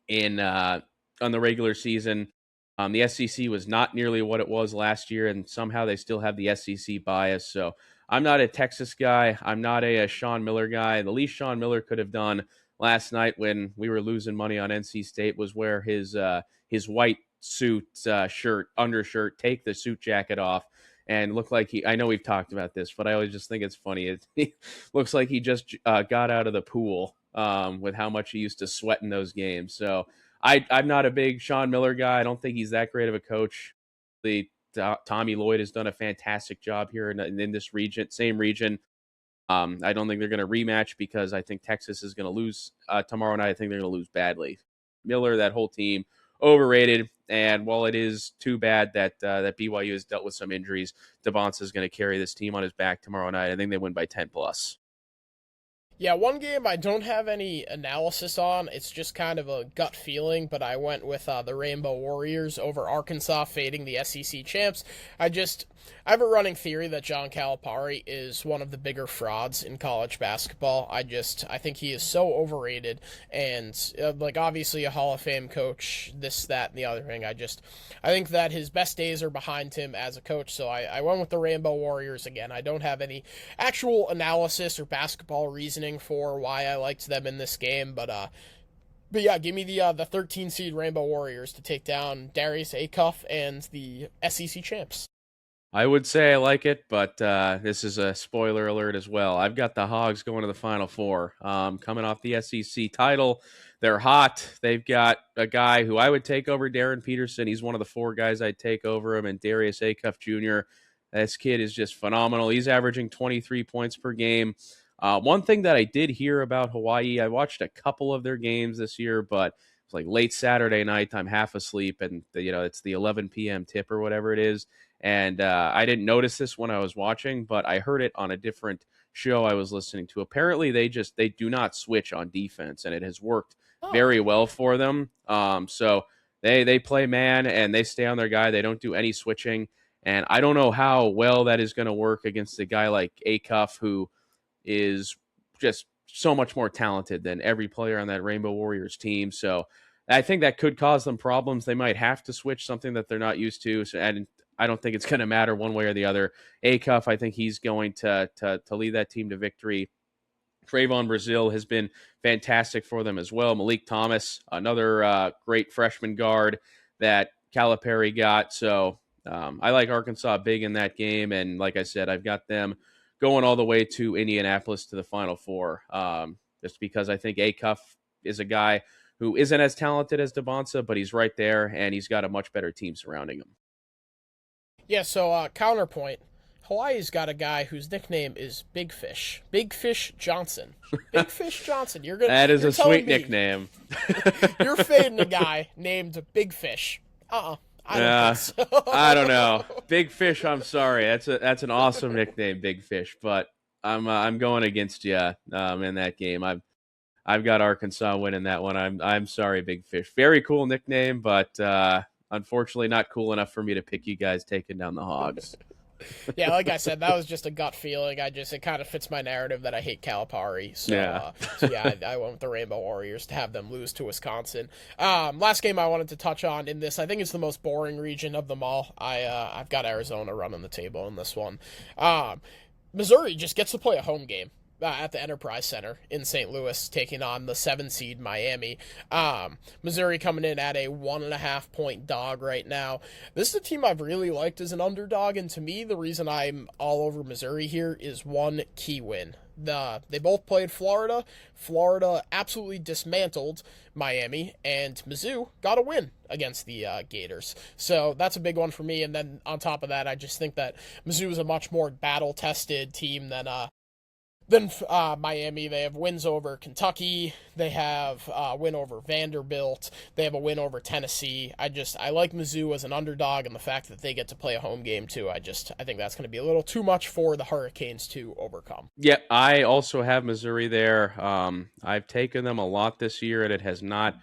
in on the regular season. The SEC was not nearly what it was last year, and somehow they still have the SEC bias. So I'm not a Texas guy. I'm not a Sean Miller guy. The least Sean Miller could have done last night when we were losing money on NC State was wear his white suit undershirt, take the suit jacket off, and look like I know we've talked about this, but I always just think it's funny. It looks like he just got out of the pool with how much he used to sweat in those games. So I'm not a big Sean Miller guy. I don't think he's that great of a coach. Tommy Lloyd has done a fantastic job here in this region, same region. I don't think they're going to rematch, because I think Texas is going to lose tomorrow night. I think they're going to lose badly. Miller, that whole team, overrated. And while it is too bad that BYU has dealt with some injuries, DeBonsa is going to carry this team on his back tomorrow night. I think they win by 10 plus. Yeah, one game I don't have any analysis on. It's just kind of a gut feeling, but I went with the Rainbow Warriors over Arkansas, fading the SEC champs. I have a running theory that John Calipari is one of the bigger frauds in college basketball. I think he is so overrated, and obviously a Hall of Fame coach, this, that, and the other thing. I think that his best days are behind him as a coach, so I went with the Rainbow Warriors again. I don't have any actual analysis or basketball reasoning for why I liked them in this game, but yeah, give me the 13 seed Rainbow Warriors to take down Darius Acuff and the SEC champs. I would say I like it, but this is a spoiler alert as well. I've got the Hogs going to the Final Four. Coming off the SEC title, they're hot. They've got a guy who I would take over Darren Peterson. He's one of the 4 guys I'd take over him, and Darius Acuff Jr. This kid is just phenomenal. He's averaging 23 points per game. One thing that I did hear about Hawaii, I watched a couple of their games this year, but it's like late Saturday night. I'm half asleep, and it's the 11 p.m. tip or whatever it is. And I didn't notice this when I was watching, but I heard it on a different show I was listening to. Apparently, they do not switch on defense, and it has worked very well for them. So they play man, and they stay on their guy. They don't do any switching. And I don't know how well that is going to work against a guy like Acuff, who is just so much more talented than every player on that Rainbow Warriors team. So I think that could cause them problems. They might have to switch, something that they're not used to. So, and I don't think it's going to matter one way or the other. Acuff, I think he's going to lead that team to victory. Trayvon Brazil has been fantastic for them as well. Malik Thomas, another great freshman guard that Calipari got. So I like Arkansas big in that game. And like I said, I've got them going all the way to Indianapolis to the Final Four, just because I think Acuff is a guy who isn't as talented as DeBonsa, but he's right there, and he's got a much better team surrounding him. Yeah, so counterpoint. Hawaii's got a guy whose nickname is Big Fish. Big Fish Johnson. Big Fish Johnson. That is a sweet nickname. You're fading a guy named Big Fish. I don't think so. I don't know. Big Fish, I'm sorry. That's an awesome nickname, Big Fish, but I'm going against you in that game. I've got Arkansas winning that one. I'm sorry, Big Fish. Very cool nickname, but unfortunately not cool enough for me to pick you guys taking down the Hogs. Yeah, like I said, that was just a gut feeling. It kind of fits my narrative that I hate Calipari. So yeah, I went with the Rainbow Warriors to have them lose to Wisconsin. Last game I wanted to touch on in this, I think it's the most boring region of them all. I've got Arizona running the table in this one. Missouri just gets to play a home game. at the Enterprise Center in St. Louis, taking on the 7 seed Miami. Missouri coming in at a 1.5-point dog right now. This is a team I've really liked as an underdog, and to me, the reason I'm all over Missouri here is one key win. They both played Florida. Florida absolutely dismantled Miami, and Mizzou got a win against the Gators. So that's a big one for me. And then on top of that, I just think that Mizzou is a much more battle-tested team than Miami. They have wins over Kentucky. They have a win over Vanderbilt. They have a win over Tennessee. I like Mizzou as an underdog, and the fact that they get to play a home game too. I think that's going to be a little too much for the Hurricanes to overcome. Yeah, I also have Missouri there. I've taken them a lot this year, and it has not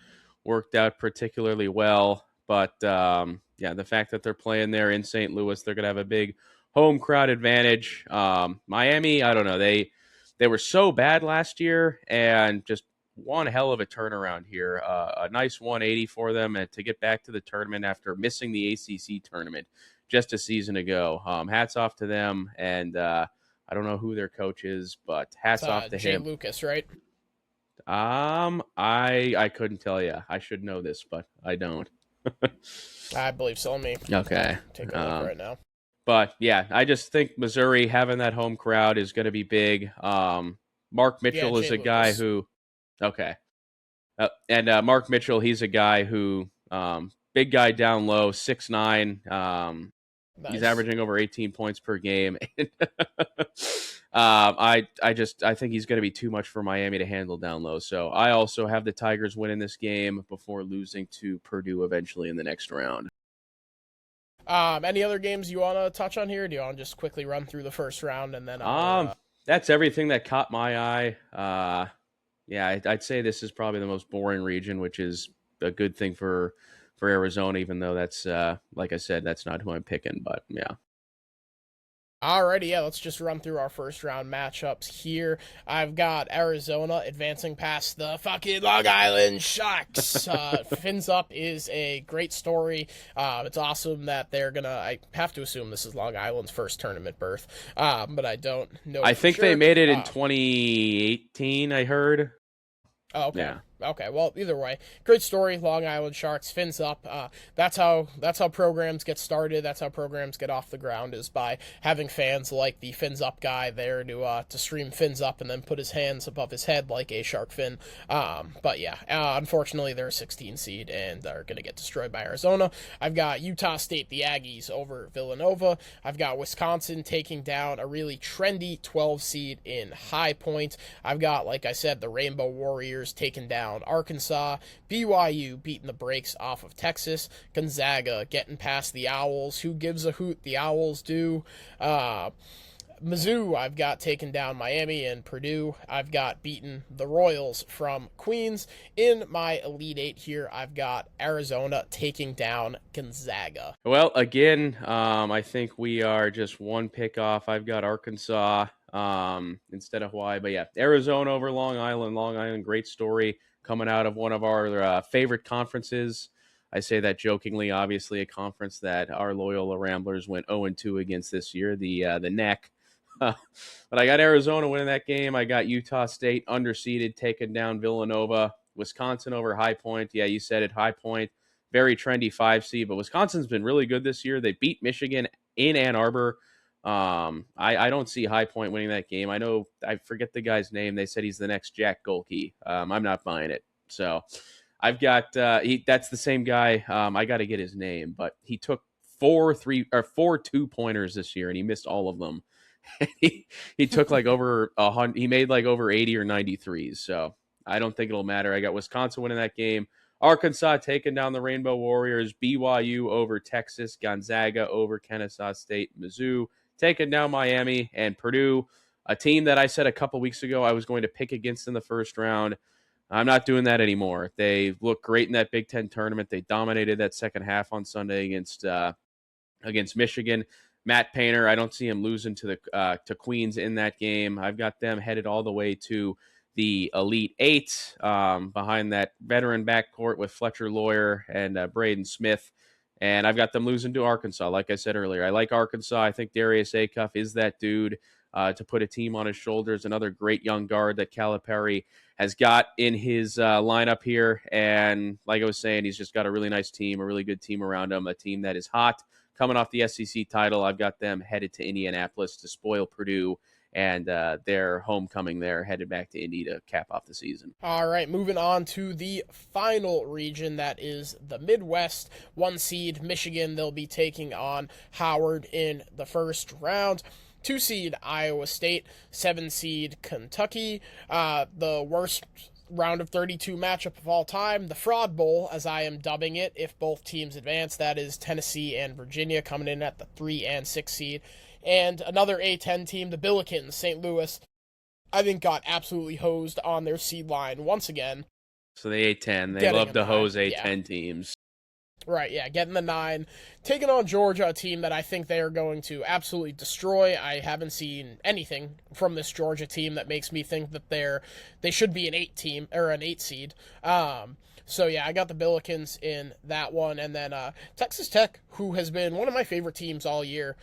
worked out particularly well. But the fact that they're playing there in St. Louis, they're going to have a big home crowd advantage. Miami, I don't know. They were so bad last year, and just one hell of a turnaround here. A nice 180 for them, and to get back to the tournament after missing the ACC tournament just a season ago. Hats off to them, and I don't know who their coach is, but hats off to him. Jay Lucas, right? I couldn't tell you. I should know this, but I don't. I believe so. Let me take a look right now. But yeah, I just think Missouri having that home crowd is going to be big. Mark Mitchell is a guy who, and Mark Mitchell, he's a guy who, big guy down low, 6'9". Nice. He's averaging over 18 points per game. I think he's going to be too much for Miami to handle down low. So I also have the Tigers winning this game before losing to Purdue eventually in the next round. Any other games you want to touch on here? Do you want to just quickly run through the first round and then? That's everything that caught my eye. I'd say this is probably the most boring region, which is a good thing for Arizona, even though that's like I said, that's not who I'm picking. But yeah. Alrighty, yeah, let's just run through our first round matchups here. I've got Arizona advancing past the fucking Long Island Sharks. Fins Up is a great story. It's awesome that I have to assume this is Long Island's first tournament berth, but I don't know. I think they made it in 2018, I heard. Oh, okay. Yeah. Okay, well, either way, great story. Long Island Sharks, Fins Up. That's how programs get started. That's how programs get off the ground, is by having fans like the Fins Up guy there to stream Fins Up and then put his hands above his head like a shark fin. But yeah, unfortunately, they're a 16 seed and they're going to get destroyed by Arizona. I've got Utah State, the Aggies, over Villanova. I've got Wisconsin taking down a really trendy 12 seed in High Point. I've got, like I said, the Rainbow Warriors taking down Arkansas, BYU beating the brakes off of Texas, Gonzaga getting past the Owls. Who gives a hoot? The Owls do. Mizzou, I've got taken down Miami, and Purdue, I've got beaten the Royals from Queens. In my Elite Eight here, I've got Arizona taking down Gonzaga. Well, again, I think we are just one pick off. I've got Arkansas instead of Hawaii, but yeah, Arizona over Long Island. Long Island, great story coming out of one of our favorite conferences. I say that jokingly, obviously a conference that our Loyola Ramblers went 0-2 against this year, the NEC. But I got Arizona winning that game. I got Utah State underseeded, taking down Villanova. Wisconsin over High Point. Yeah, you said it, High Point. Very trendy 5 seed, but Wisconsin's been really good this year. They beat Michigan in Ann Arbor. I don't see High Point winning that game. I forget the guy's name. They said he's the next Jack Golke. I'm not buying it. So I've got that's the same guy. I got to get his name, but he took 4 2-pointers this year and he missed all of them. he took like over 100. He made like over 80 or 93s. So I don't think it'll matter. I got Wisconsin winning that game. Arkansas taking down the Rainbow Warriors. BYU over Texas. Gonzaga over Kennesaw State. Mizzou taking down Miami, and Purdue, a team that I said a couple weeks ago I was going to pick against in the first round. I'm not doing that anymore. They look great in that Big Ten tournament. They dominated that second half on Sunday against Michigan. Matt Painter, I don't see him losing to Queens in that game. I've got them headed all the way to the Elite Eight behind that veteran backcourt with Fletcher Lawyer and Braden Smith. And I've got them losing to Arkansas, like I said earlier. I like Arkansas. I think Darius Acuff is that dude. to put a team on his shoulders. Another great young guard that Calipari has got in his lineup here. And like I was saying, he's just got a really nice team, a really good team around him, a team that is hot. Coming off the SEC title, I've got them headed to Indianapolis to spoil Purdue and their homecoming there, headed back to Indy to cap off the season. All right, moving on to the final region, that is the Midwest. 1 seed Michigan, they'll be taking on Howard in the first round. 2 seed Iowa State, 7 seed Kentucky. The worst round of 32 matchup of all time, the Fraud Bowl, as I am dubbing it, if both teams advance. That is Tennessee and Virginia coming in at the 3 and 6 seed. And another A10 team, the Billikens, St. Louis, I think got absolutely hosed on their seed line once again. So the A10, they love to hose A10 teams. Right, yeah, getting the 9, taking on Georgia, a team that I think they are going to absolutely destroy. I haven't seen anything from this Georgia team that makes me think that they should be an 8 team or an 8 seed. So yeah, I got the Billikens in that one, and then Texas Tech, who has been one of my favorite teams all year.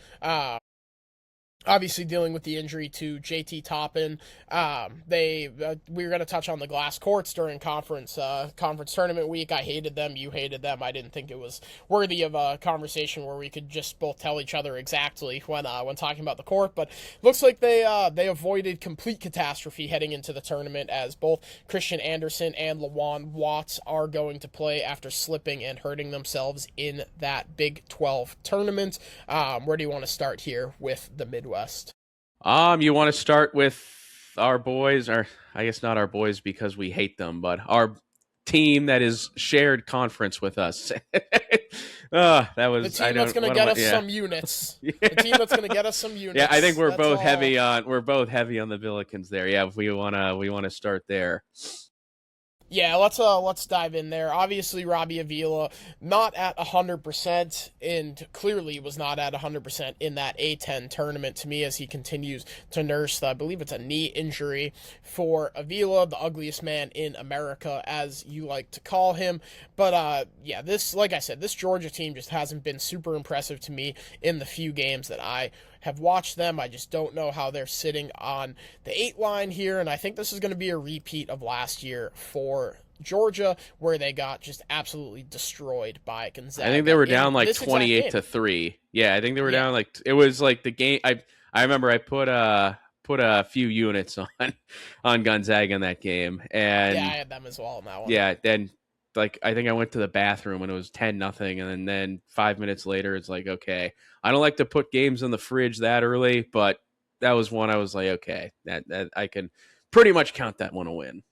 Obviously dealing with the injury to JT Toppin. We were going to touch on the glass courts during conference tournament week. I hated them. You hated them. I didn't think it was worthy of a conversation where we could just both tell each other exactly when talking about the court. But looks like they avoided complete catastrophe heading into the tournament, as both Christian Anderson and Lawan Watts are going to play after slipping and hurting themselves in that Big 12 tournament. Where do you want to start here with the Midwest? You want to start with our boys, or I guess not our boys because we hate them, but our team that is shared conference with us. That was the team that's going to get us some units. Yeah. The team that's going to get us some units. Yeah, I think we're both heavy on the Billikens there. Yeah, we want to start there. Yeah, let's dive in there. Obviously, Robbie Avila not at 100%, and clearly was not at 100% in that A10 tournament to me, as he continues to nurse, I believe it's a knee injury for Avila, the ugliest man in America, as you like to call him. But yeah, like I said, this Georgia team just hasn't been super impressive to me in the few games that I have watched them. I just don't know how they're sitting on the 8 line here, and I think this is going to be a repeat of last year for Georgia, where they got just absolutely destroyed by Gonzaga. I think they were down like 28-3. Yeah, I think they were down like, it was like the game. I remember I put a few units on Gonzaga in that game, and yeah, I had them as well in that one. Yeah, then like I think I went to the bathroom and it was 10-0, and then 5 minutes later it's like, okay, I don't like to put games in the fridge that early, but that was one I was like, okay, that I can pretty much count that one a win.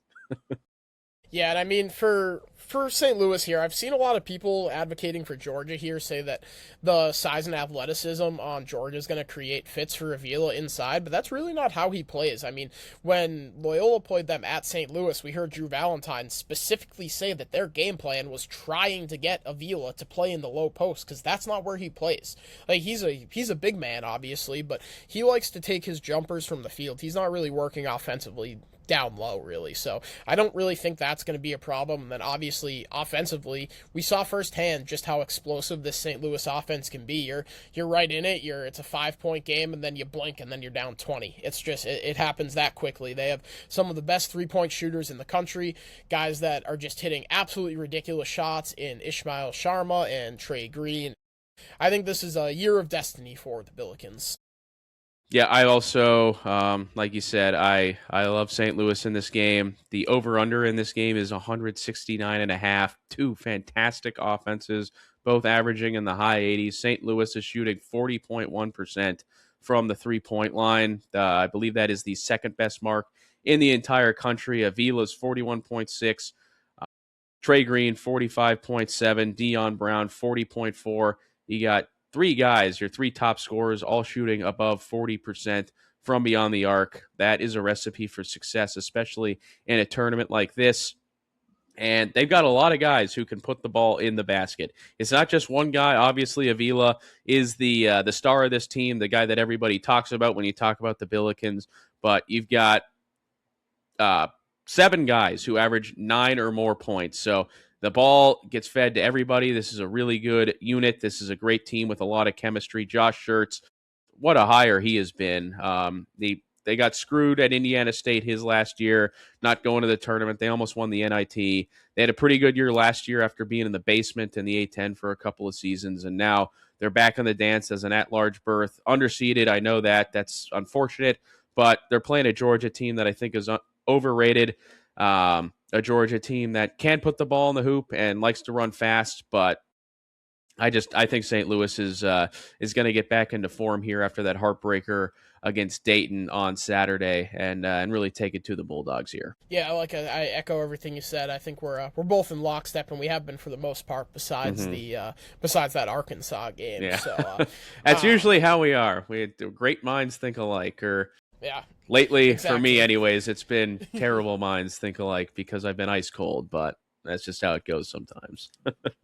Yeah, and I mean, for St. Louis here, I've seen a lot of people advocating for Georgia here say that the size and athleticism on Georgia is going to create fits for Avila inside, but that's really not how he plays. I mean, when Loyola played them at St. Louis, we heard Drew Valentine specifically say that their game plan was trying to get Avila to play in the low post, because that's not where he plays. Like, he's a big man, obviously, but he likes to take his jumpers from the field. He's not really working offensively down low, really. So I don't really think that's going to be a problem. And then obviously offensively, we saw firsthand just how explosive this St. Louis offense can be. You're right in it. It's a 5-point game, and then you blink and then you're down 20. It's just, it happens that quickly. They have some of the best 3-point shooters in the country, guys that are just hitting absolutely ridiculous shots in Ishmael Sharma and Trey Green. I think this is a year of destiny for the Billikens. Yeah, I also, like you said, I love St. Louis in this game. The over-under in this game is 169.5. 2 fantastic offenses, both averaging in the high 80s. St. Louis is shooting 40.1% from the 3-point line. I believe that is the second best mark in the entire country. Avila's 41.6. Trey Green, 45.7. Dion Brown, 40.4. You got 3 guys, your 3 top scorers, all shooting above 40% from beyond the arc. That is a recipe for success, especially in a tournament like this. And they've got a lot of guys who can put the ball in the basket. It's not just one guy. Obviously, Avila is the star of this team, the guy that everybody talks about when you talk about the Billikens. But you've got 7 guys who average 9 or more points. So the ball gets fed to everybody. This is a really good unit. This is a great team with a lot of chemistry. Josh Schertz, what a hire he has been. They got screwed at Indiana State his last year, not going to the tournament. They almost won the NIT. They had a pretty good year last year after being in the basement in the A-10 for a couple of seasons, and now they're back in the dance as an at-large berth. Underseeded, I know that. That's unfortunate, but they're playing a Georgia team that I think is overrated. A Georgia team that can put the ball in the hoop and likes to run fast, but I think St. Louis is going to get back into form here after that heartbreaker against Dayton on Saturday, and really take it to the Bulldogs here. Yeah, I echo everything you said. I think we're both in lockstep, and we have been for the most part. Besides besides that Arkansas game, yeah. So that's usually how we are. Great minds think alike, or yeah. Lately, exactly. For me, anyways, it's been terrible minds think alike because I've been ice cold, but that's just how it goes sometimes.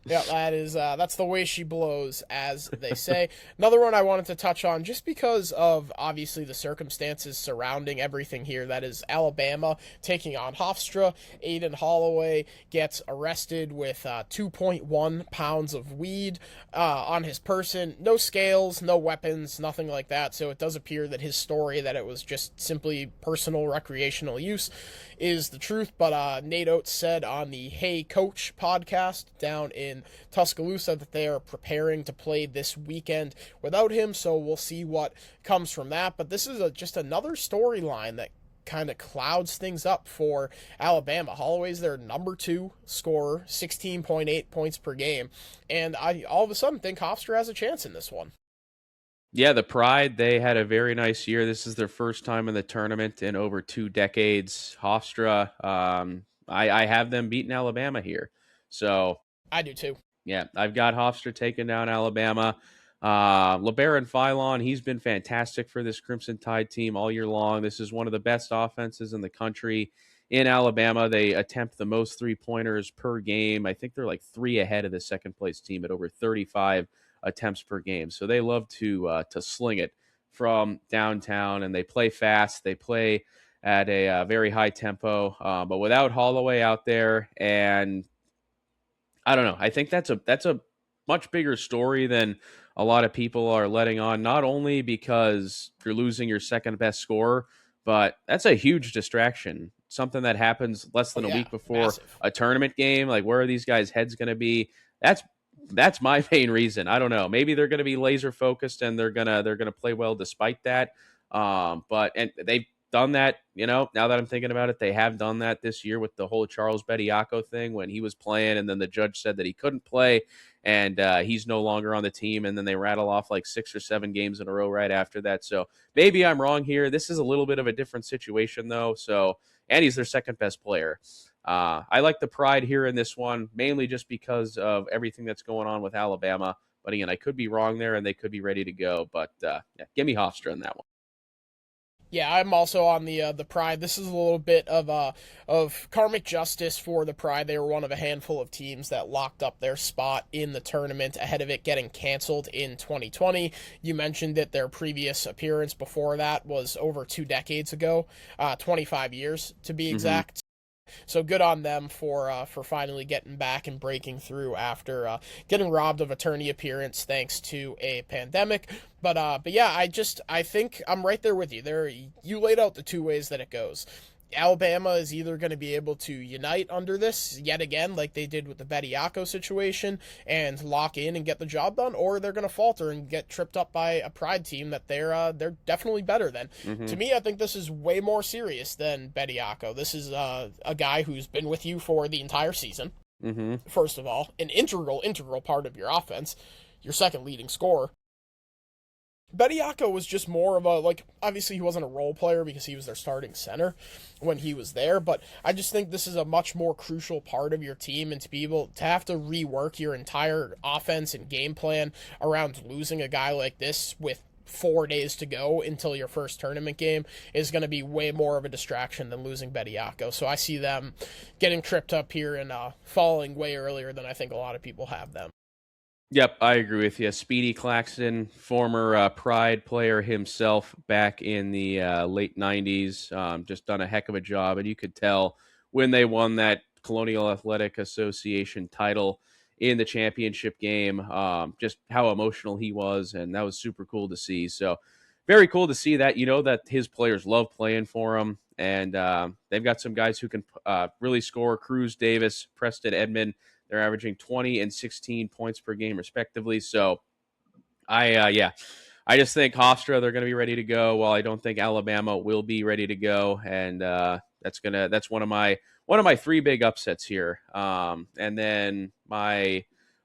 Yeah, that's the way she blows, as they say. Another one I wanted to touch on, just because of obviously the circumstances surrounding everything here. That is Alabama taking on Hofstra. Aiden Holloway gets arrested with 2.1 pounds of weed on his person. No scales, no weapons, nothing like that. So it does appear that his story that it was just simply personal recreational use is the truth. But Nate Oates said on the Hey Coach podcast down in Tuscaloosa that they are preparing to play this weekend without him, so we'll see what comes from that. But this is just another storyline that kind of clouds things up for Alabama. Holloway's their number 2 scorer, 16.8 points per game, and I all of a sudden think Hofstra has a chance in this one. Yeah, the Pride, they had a very nice year. This is their first time in the tournament in over 2 decades. Hofstra, I have them beating Alabama here. So I do too. Yeah, I've got Hofstra taking down Alabama. LeBaron Philon, he's been fantastic for this Crimson Tide team all year long. This is one of the best offenses in the country. In Alabama, they attempt the most three-pointers per game. I think they're like 3 ahead of the second-place team at over 35 attempts per game. So they love to sling it from downtown, and they play fast. They play at a very high tempo. But without Holloway out there, and I don't know, I think that's a much bigger story than a lot of people are letting on, not only because you're losing your second best scorer, but that's a huge distraction. Something that happens less than a week before a tournament game. Like, where are these guys' heads going to be? That's my main reason. I don't know. Maybe they're going to be laser focused and they're gonna play well despite that. But they've done that. Now that I'm thinking about it, they have done that this year with the whole Charles Bediako thing when he was playing, and then the judge said that he couldn't play, and he's no longer on the team, and then they rattle off like 6 or 7 games in a row right after that. So maybe I'm wrong here. This is a little bit of a different situation, though. And he's their second best player. I like the Pride here in this one, mainly just because of everything that's going on with Alabama. But again, I could be wrong there, and they could be ready to go. But give me Hofstra in that one. Yeah, I'm also on the Pride. This is a little bit of karmic justice for the Pride. They were one of a handful of teams that locked up their spot in the tournament ahead of it getting canceled in 2020. You mentioned that their previous appearance before that was over 2 decades ago, 25 years to be exact. So good on them for finally getting back and breaking through after getting robbed of a tourney appearance thanks to a pandemic. But yeah, I think I'm right there with you. You laid out the 2 ways that it goes. Alabama is either going to be able to unite under this yet again, like they did with the Bediako situation, and lock in and get the job done, or they're going to falter and get tripped up by a Pride team that they're definitely better than. To me, I think this is way more serious than Bediako. This is a guy who's been with you for the entire season. First of all, an integral part of your offense, your second leading scorer. Bediako was just more of obviously he wasn't a role player because he was their starting center when he was there, but I just think this is a much more crucial part of your team, and to be able to have to rework your entire offense and game plan around losing a guy like this with 4 days to go until your first tournament game is going to be way more of a distraction than losing Bediako. So I see them getting tripped up here and falling way earlier than I think a lot of people have them. Yep, I agree with you. Speedy Claxton, former Pride player himself back in the late 90s, just done a heck of a job. And you could tell when they won that Colonial Athletic Association title in the championship game, just how emotional he was. And that was super cool to see. So very cool to see that. You know that his players love playing for him, and they've got some guys who can really score. Cruz Davis, Preston Edmond, they're averaging 20 and 16 points per game respectively. So I just think Hofstra, they're going to be ready to go. While I don't think Alabama will be ready to go, and that's one of my three big upsets here. And then I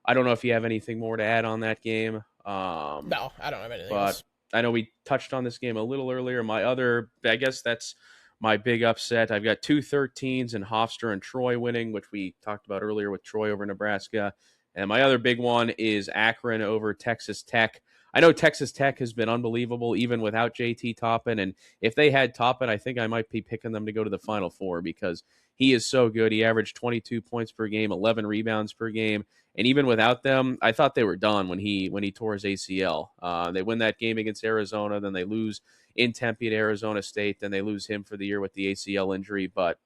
don't know if you have anything more to add on that game. No, I don't have anything But else. I know we touched on this game a little earlier. I guess that's my big upset. I've got 2-13s and Hofstra and Troy winning, which we talked about earlier with Troy over Nebraska. And my other big one is Akron over Texas Tech. I know Texas Tech has been unbelievable even without JT Toppin. And if they had Toppin, I think I might be picking them to go to the Final Four because he is so good. He averaged 22 points per game, 11 rebounds per game. And even without them, I thought they were done when he tore his ACL. They win that game against Arizona, then they lose in Tempe to Arizona State, then they lose him for the year with the ACL injury. But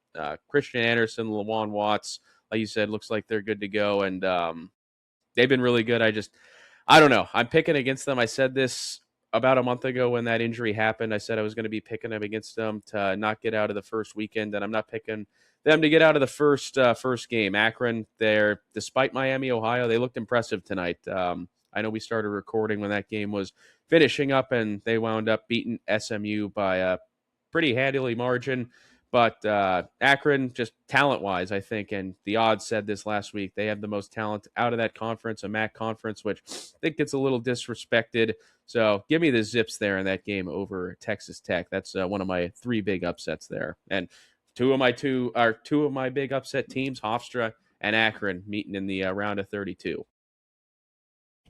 Christian Anderson, Lawan Watts, like you said, looks like they're good to go, and they've been really good. I don't know. I'm picking against them. I said this about a month ago when that injury happened. I said I was going to be picking them against them to not get out of the first weekend, and I'm not picking them to get out of the first game. Akron, despite Miami, Ohio, they looked impressive tonight. I know we started recording when that game was finishing up, and they wound up beating SMU by a pretty handily margin. But Akron, just talent-wise, I think, and the odds said this last week, they have the most talent out of that conference, a MAC conference, which I think gets a little disrespected. So give me the Zips there in that game over Texas Tech. That's one of my three big upsets there. And two of my big upset teams, Hofstra and Akron, meeting in the round of 32.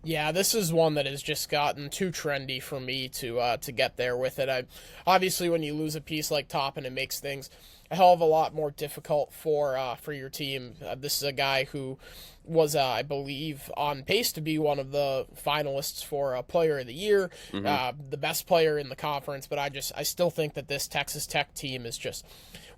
Yeah, this is one that has just gotten too trendy for me to get there with it. Obviously, when you lose a piece like Toppin, it makes things a hell of a lot more difficult for your team. This is a guy who was, I believe, on pace to be one of the finalists for Player of the Year, the best player in the conference. But I still think that this Texas Tech team is just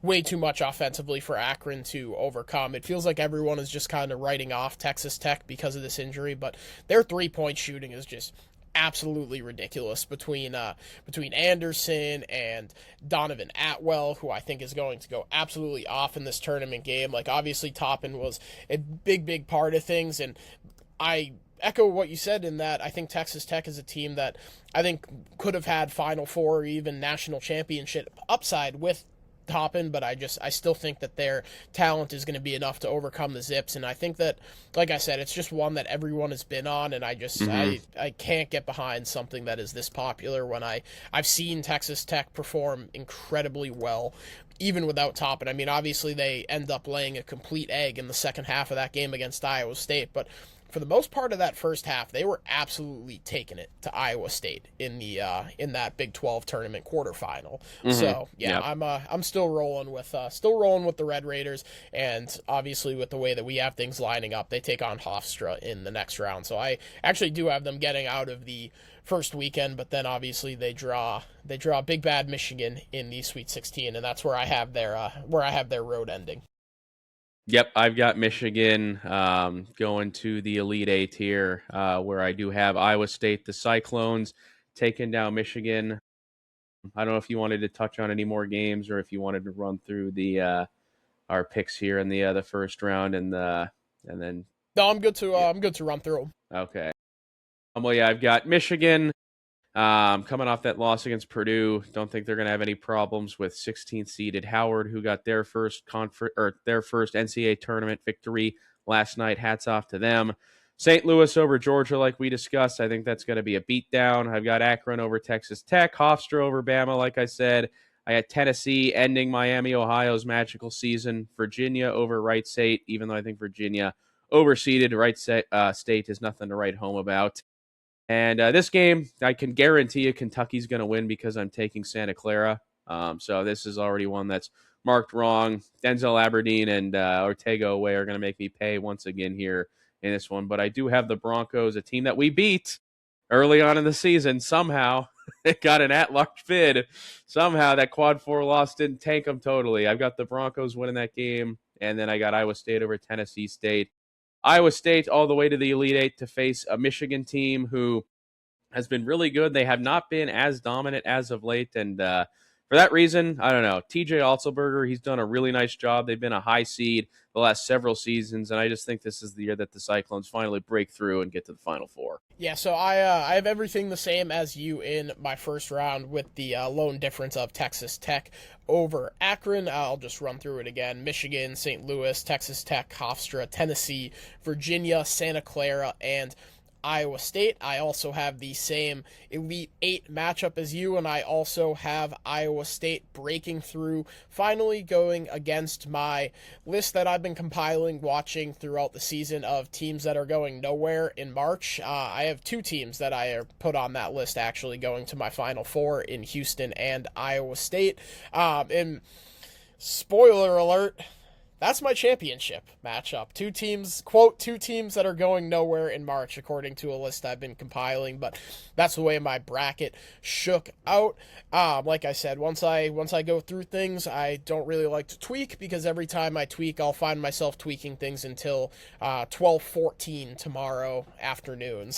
way too much offensively for Akron to overcome. It feels like everyone is just kind of writing off Texas Tech because of this injury, but their three-point shooting is just absolutely ridiculous between Anderson and Donovan Atwell, who I think is going to go absolutely off in this tournament game. Like, obviously Toppin was a big part of things, and I echo what you said in that I think Texas Tech is a team that I think could have had Final Four or even national championship upside with Toppin, but I still think that their talent is going to be enough to overcome the Zips, and I think that, like I said, it's just one that everyone has been on, and I can't get behind something that is this popular when I've seen Texas Tech perform incredibly well, even without Toppin. I mean, obviously they end up laying a complete egg in the second half of that game against Iowa State, but for the most part of that first half, they were absolutely taking it to Iowa State in that Big 12 tournament quarterfinal. So yeah, yep. I'm still rolling with the Red Raiders, and obviously with the way that we have things lining up, they take on Hofstra in the next round. So I actually do have them getting out of the first weekend, but then obviously they draw Big Bad Michigan in the Sweet 16, and that's where I have their road ending. Yep, I've got Michigan going to the Elite Eight here, where I do have Iowa State, the Cyclones, taking down Michigan. I don't know if you wanted to touch on any more games or if you wanted to run through our picks here in the first round and then. No, I'm good to run through them. Okay. Well, yeah, I've got Michigan. Coming off that loss against Purdue, don't think they're going to have any problems with 16th seeded Howard, who got their first NCAA tournament victory last night. Hats off to them. St. Louis over Georgia, like we discussed. I think that's going to be a beatdown. I've got Akron over Texas Tech, Hofstra over Bama, like I said. I had Tennessee ending Miami, Ohio's magical season. Virginia over Wright State, even though I think Virginia overseeded. Wright State is nothing to write home about. And this game, I can guarantee you Kentucky's going to win because I'm taking Santa Clara. So this is already one that's marked wrong. Denzel Aberdeen and Ortega Away are going to make me pay once again here in this one. But I do have the Broncos, a team that we beat early on in the season. Somehow it got an at-large bid. Somehow that quad 4 loss didn't tank them totally. I've got the Broncos winning that game. And then I got Iowa State over Tennessee State. Iowa State all the way to the Elite Eight to face a Michigan team who has been really good. They have not been as dominant as of late, and for that reason, I don't know. TJ Otzelberger, he's done a really nice job. They've been a high seed the last several seasons, and I just think this is the year that the Cyclones finally break through and get to the Final Four. Yeah, so I have everything the same as you in my first round with the lone difference of Texas Tech over Akron. I'll just run through it again. Michigan, St. Louis, Texas Tech, Hofstra, Tennessee, Virginia, Santa Clara, and Iowa State. I also have the same Elite Eight matchup as you, and I also have Iowa State breaking through, finally going against my list that I've been compiling, watching throughout the season of teams that are going nowhere in March. I have two teams that I put on that list actually going to my Final Four in Houston and Iowa State. And spoiler alert, that's my championship matchup. Two teams, quote, two teams that are going nowhere in March, according to a list I've been compiling, but that's the way my bracket shook out. Like I said, once I go through things, I don't really like to tweak, because every time I tweak, I'll find myself tweaking things until 12:14 tomorrow afternoon.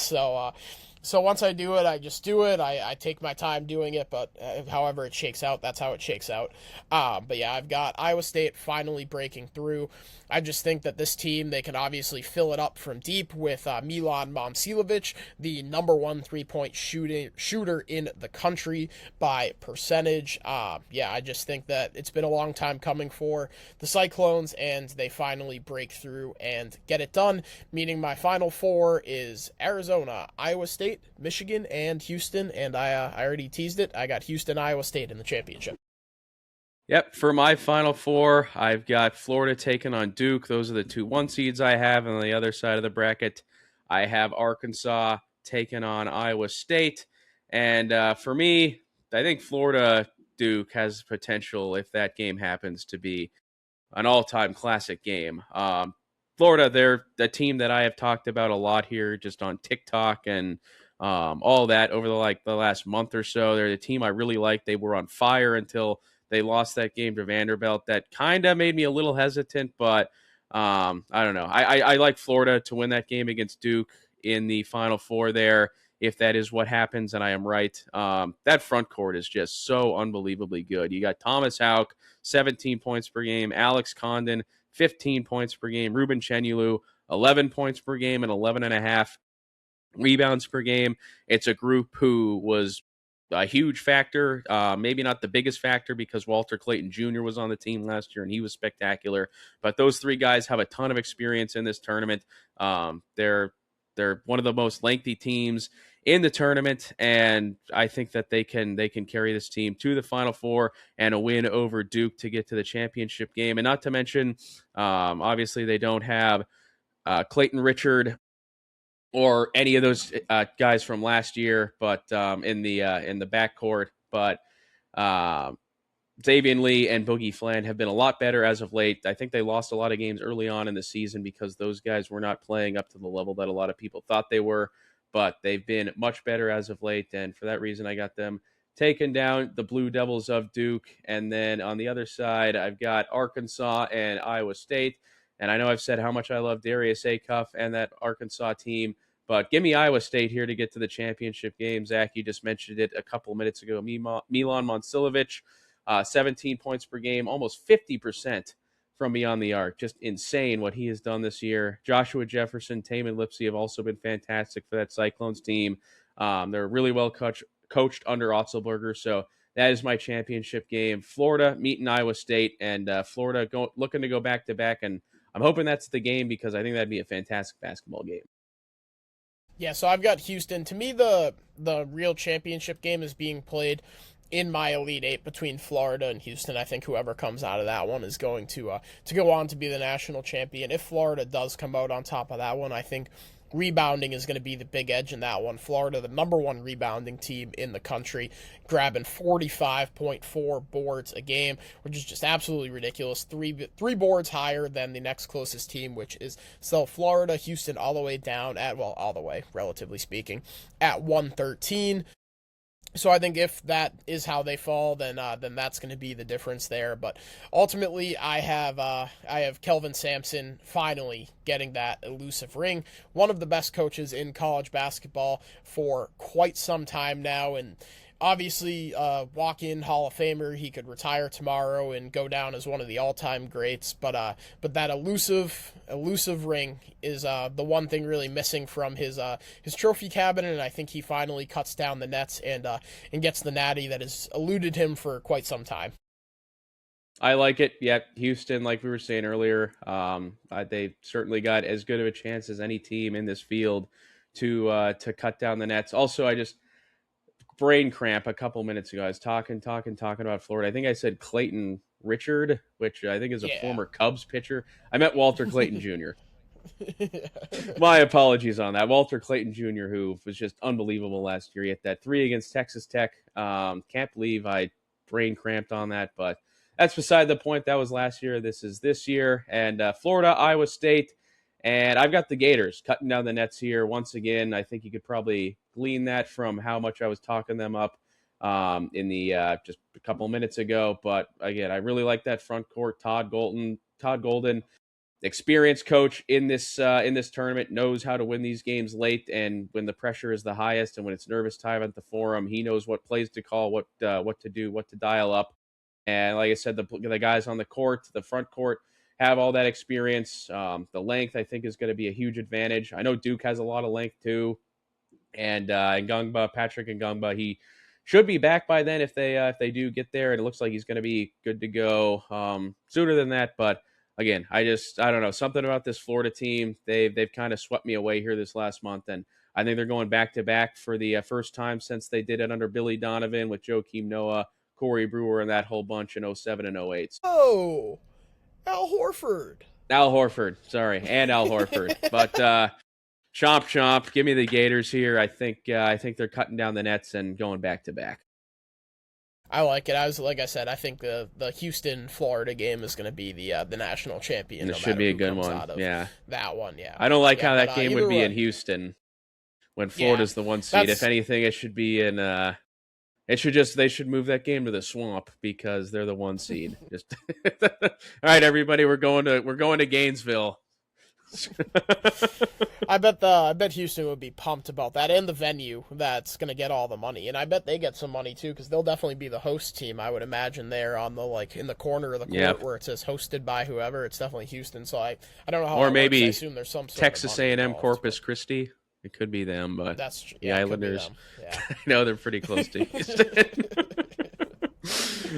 So once I do it, I just do it. I take my time doing it, but however it shakes out, that's how it shakes out. But yeah, I've got Iowa State finally breaking through. I just think that this team, they can obviously fill it up from deep with Milan Momcilovic, the number one three-point shooter in the country by percentage. Yeah, I just think that it's been a long time coming for the Cyclones, and they finally break through and get it done, meaning my Final Four is Arizona, Iowa State, Michigan, and Houston, and I already teased it. I got Houston, Iowa State in the championship. Yep, for my Final Four, I've got Florida taking on Duke. Those are the 2 1 seeds I have. And on the other side of the bracket, I have Arkansas taking on Iowa State. And for me, I think Florida-Duke has potential, if that game happens, to be an all-time classic game. Florida, they're the team that I have talked about a lot here, just on TikTok and all that over the last month or so. They're the team I really like. They were on fire until they lost that game to Vanderbilt. That kind of made me a little hesitant, but I don't know. I like Florida to win that game against Duke in the Final Four there, if that is what happens, and I am right. That front court is just so unbelievably good. You got Thomas Houck, 17 points per game, Alex Condon, 15 points per game, Ruben Chenyulu, 11 points per game and 11.5 rebounds per game. It's a group who was a huge factor, maybe not the biggest factor because Walter Clayton Jr. was on the team last year and he was spectacular. But those three guys have a ton of experience in this tournament. They're one of the most lengthy teams in the tournament, and I think that they can carry this team to the Final Four and a win over Duke to get to the championship game. And not to mention, obviously they don't have Clayton Richard or any of those guys from last year, but in the backcourt. But Xavier Lee and Boogie Flan have been a lot better as of late. I think they lost a lot of games early on in the season because those guys were not playing up to the level that a lot of people thought they were, but they've been much better as of late, and for that reason, I got them taking down the Blue Devils of Duke. And then on the other side, I've got Arkansas and Iowa State, and I know I've said how much I love Darius Acuff and that Arkansas team, but give me Iowa State here to get to the championship game. Zach, you just mentioned it a couple minutes ago. Milan Momcilovic, 17 points per game, almost 50% from beyond the arc. Just insane what he has done this year. Joshua Jefferson, Taman Lipsey have also been fantastic for that Cyclones team. They're really well coached under Otzelberger, so that is my championship game. Florida meeting Iowa State, and Florida looking to go back-to-back, and I'm hoping that's the game because I think that'd be a fantastic basketball game. Yeah, so I've got Houston. To me, the real championship game is being played in my Elite Eight between Florida and Houston. I think whoever comes out of that one is going to go on to be the national champion. If Florida does come out on top of that one, I think rebounding is going to be the big edge in that one. Florida, the number one rebounding team in the country, grabbing 45.4 boards a game, which is just absolutely ridiculous. Three boards higher than the next closest team, which is still Florida. Houston all the way down at, well, all the way, relatively speaking, at 113. So I think if that is how they fall, then that's going to be the difference there. But ultimately, I have Kelvin Sampson finally getting that elusive ring. One of the best coaches in college basketball for quite some time now, and obviously walk-in Hall of Famer. He could retire tomorrow and go down as one of the all-time greats. But that elusive ring is the one thing really missing from his trophy cabinet, and I think he finally cuts down the nets and gets the natty that has eluded him for quite some time. I like it. Yeah, Houston, like we were saying earlier, they certainly got as good of a chance as any team in this field to cut down the nets. Also, I just brain cramp a couple minutes ago. I was talking about Florida. I think I said Clayton Richard, which I think is a former Cubs pitcher. I meant Walter Clayton Jr. My apologies on that. Walter Clayton Jr., who was just unbelievable last year. He hit that 3 against Texas Tech. Can't believe I brain cramped on that, but that's beside the point. That was last year. This is this year. And Florida, Iowa State. And I've got the Gators cutting down the nets here once again. I think you could probably glean that from how much I was talking them up in the just a couple of minutes ago. But again, I really like that front court. Todd Golden, experienced coach in this tournament, knows how to win these games late and when the pressure is the highest and when it's nervous time at the Forum. He knows what plays to call, what to do, what to dial up. And like I said, the guys on the court, the front court, have all that experience. The length, I think, is going to be a huge advantage. I know Duke has a lot of length too. And Patrick Ngungba, he should be back by then if they do get there. And it looks like he's going to be good to go sooner than that. But again, I don't know, something about this Florida team. They've kind of swept me away here this last month. And I think they're going back to back for the first time since they did it under Billy Donovan with Joakim Noah, Corey Brewer, and that whole bunch in 07 and 08. Oh, Al Horford, sorry, and Al Horford. But chomp, give me the Gators here. I think they're cutting down the nets and going back to back. I like it. Like I said, I think the Houston Florida game is going to be the national champion. It should be a good one. Yeah, that one. Yeah, I don't like how that game would be in Houston when Florida's the one seed. If anything, it should be in. They should move that game to the Swamp because they're the one seed. Just all right, everybody, we're going to Gainesville. I bet Houston would be pumped about that, and the venue that's going to get all the money, and I bet they get some money too because they'll definitely be the host team. I would imagine there on the in the corner of the court where it says hosted by whoever. It's definitely Houston. So I don't know how. Or maybe I assume there's some sort Texas of A&M Corpus Christi. It could be them, but that's the Islanders. Yeah. I know they're pretty close to Houston.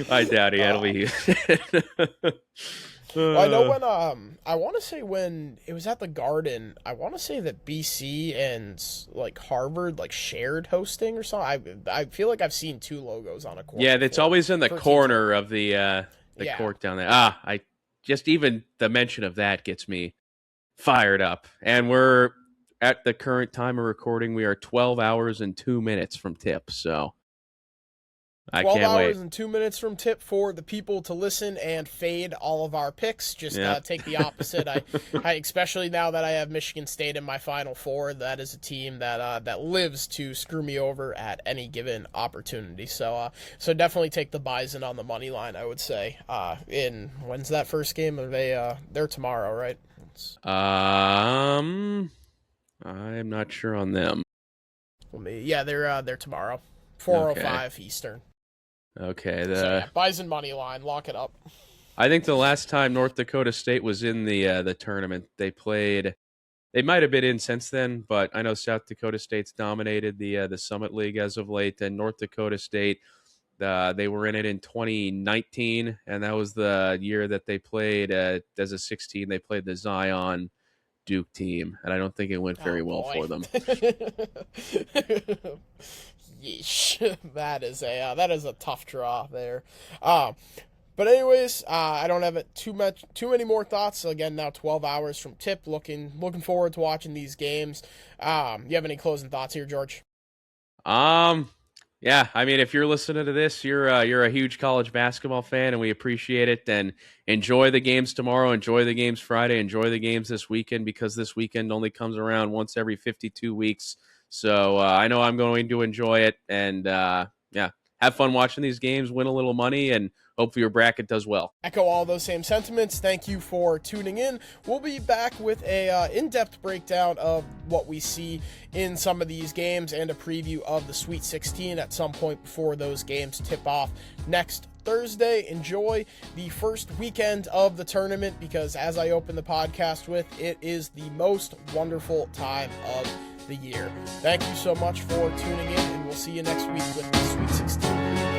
I doubt it. It'll be Houston. Well, I know when I want to say when it was at the Garden, I want to say that BC and Harvard shared hosting or something. I feel like I've seen two logos on a court. Yeah, it's always in the corner of the court down there. I just even the mention of that gets me fired up. And we're at the current time of recording, we are 12 hours and 2 minutes from tip. So I can't wait. 12 hours and 2 minutes from tip for the people to listen and fade all of our picks. Just take the opposite. I especially now that I have Michigan State in my Final Four, that is a team that lives to screw me over at any given opportunity. So definitely take the Bison on the money line, I would say. When's that first game? Are they're tomorrow, right? I'm not sure on them. Yeah, they're tomorrow, 4:05 Eastern. Okay, Bison money line, lock it up. I think the last time North Dakota State was in the tournament, they played. They might have been in since then, but I know South Dakota State's dominated the Summit League as of late, and North Dakota State they were in it in 2019, and that was the year that they played as a 16. They played the Zion Duke team, and I don't think it went very well for them. Yeesh, that is a tough draw there. But anyways, I don't have too many more thoughts. So again, now 12 hours from tip. Looking forward to watching these games. You have any closing thoughts here, George? Yeah, I mean, if you're listening to this, you're a huge college basketball fan, and we appreciate it. And enjoy the games tomorrow, enjoy the games Friday, enjoy the games this weekend, because this weekend only comes around once every 52 weeks. So I know I'm going to enjoy it, and yeah, have fun watching these games, win a little money, and hopefully your bracket does well. Echo all those same sentiments. Thank you for tuning in. We'll be back with a in-depth breakdown of what we see in some of these games and a preview of the Sweet 16 at some point before those games tip off next Thursday. Enjoy the first weekend of the tournament because, as I open the podcast with, it is the most wonderful time of the year. Thank you so much for tuning in, and we'll see you next week with the Sweet 16 preview.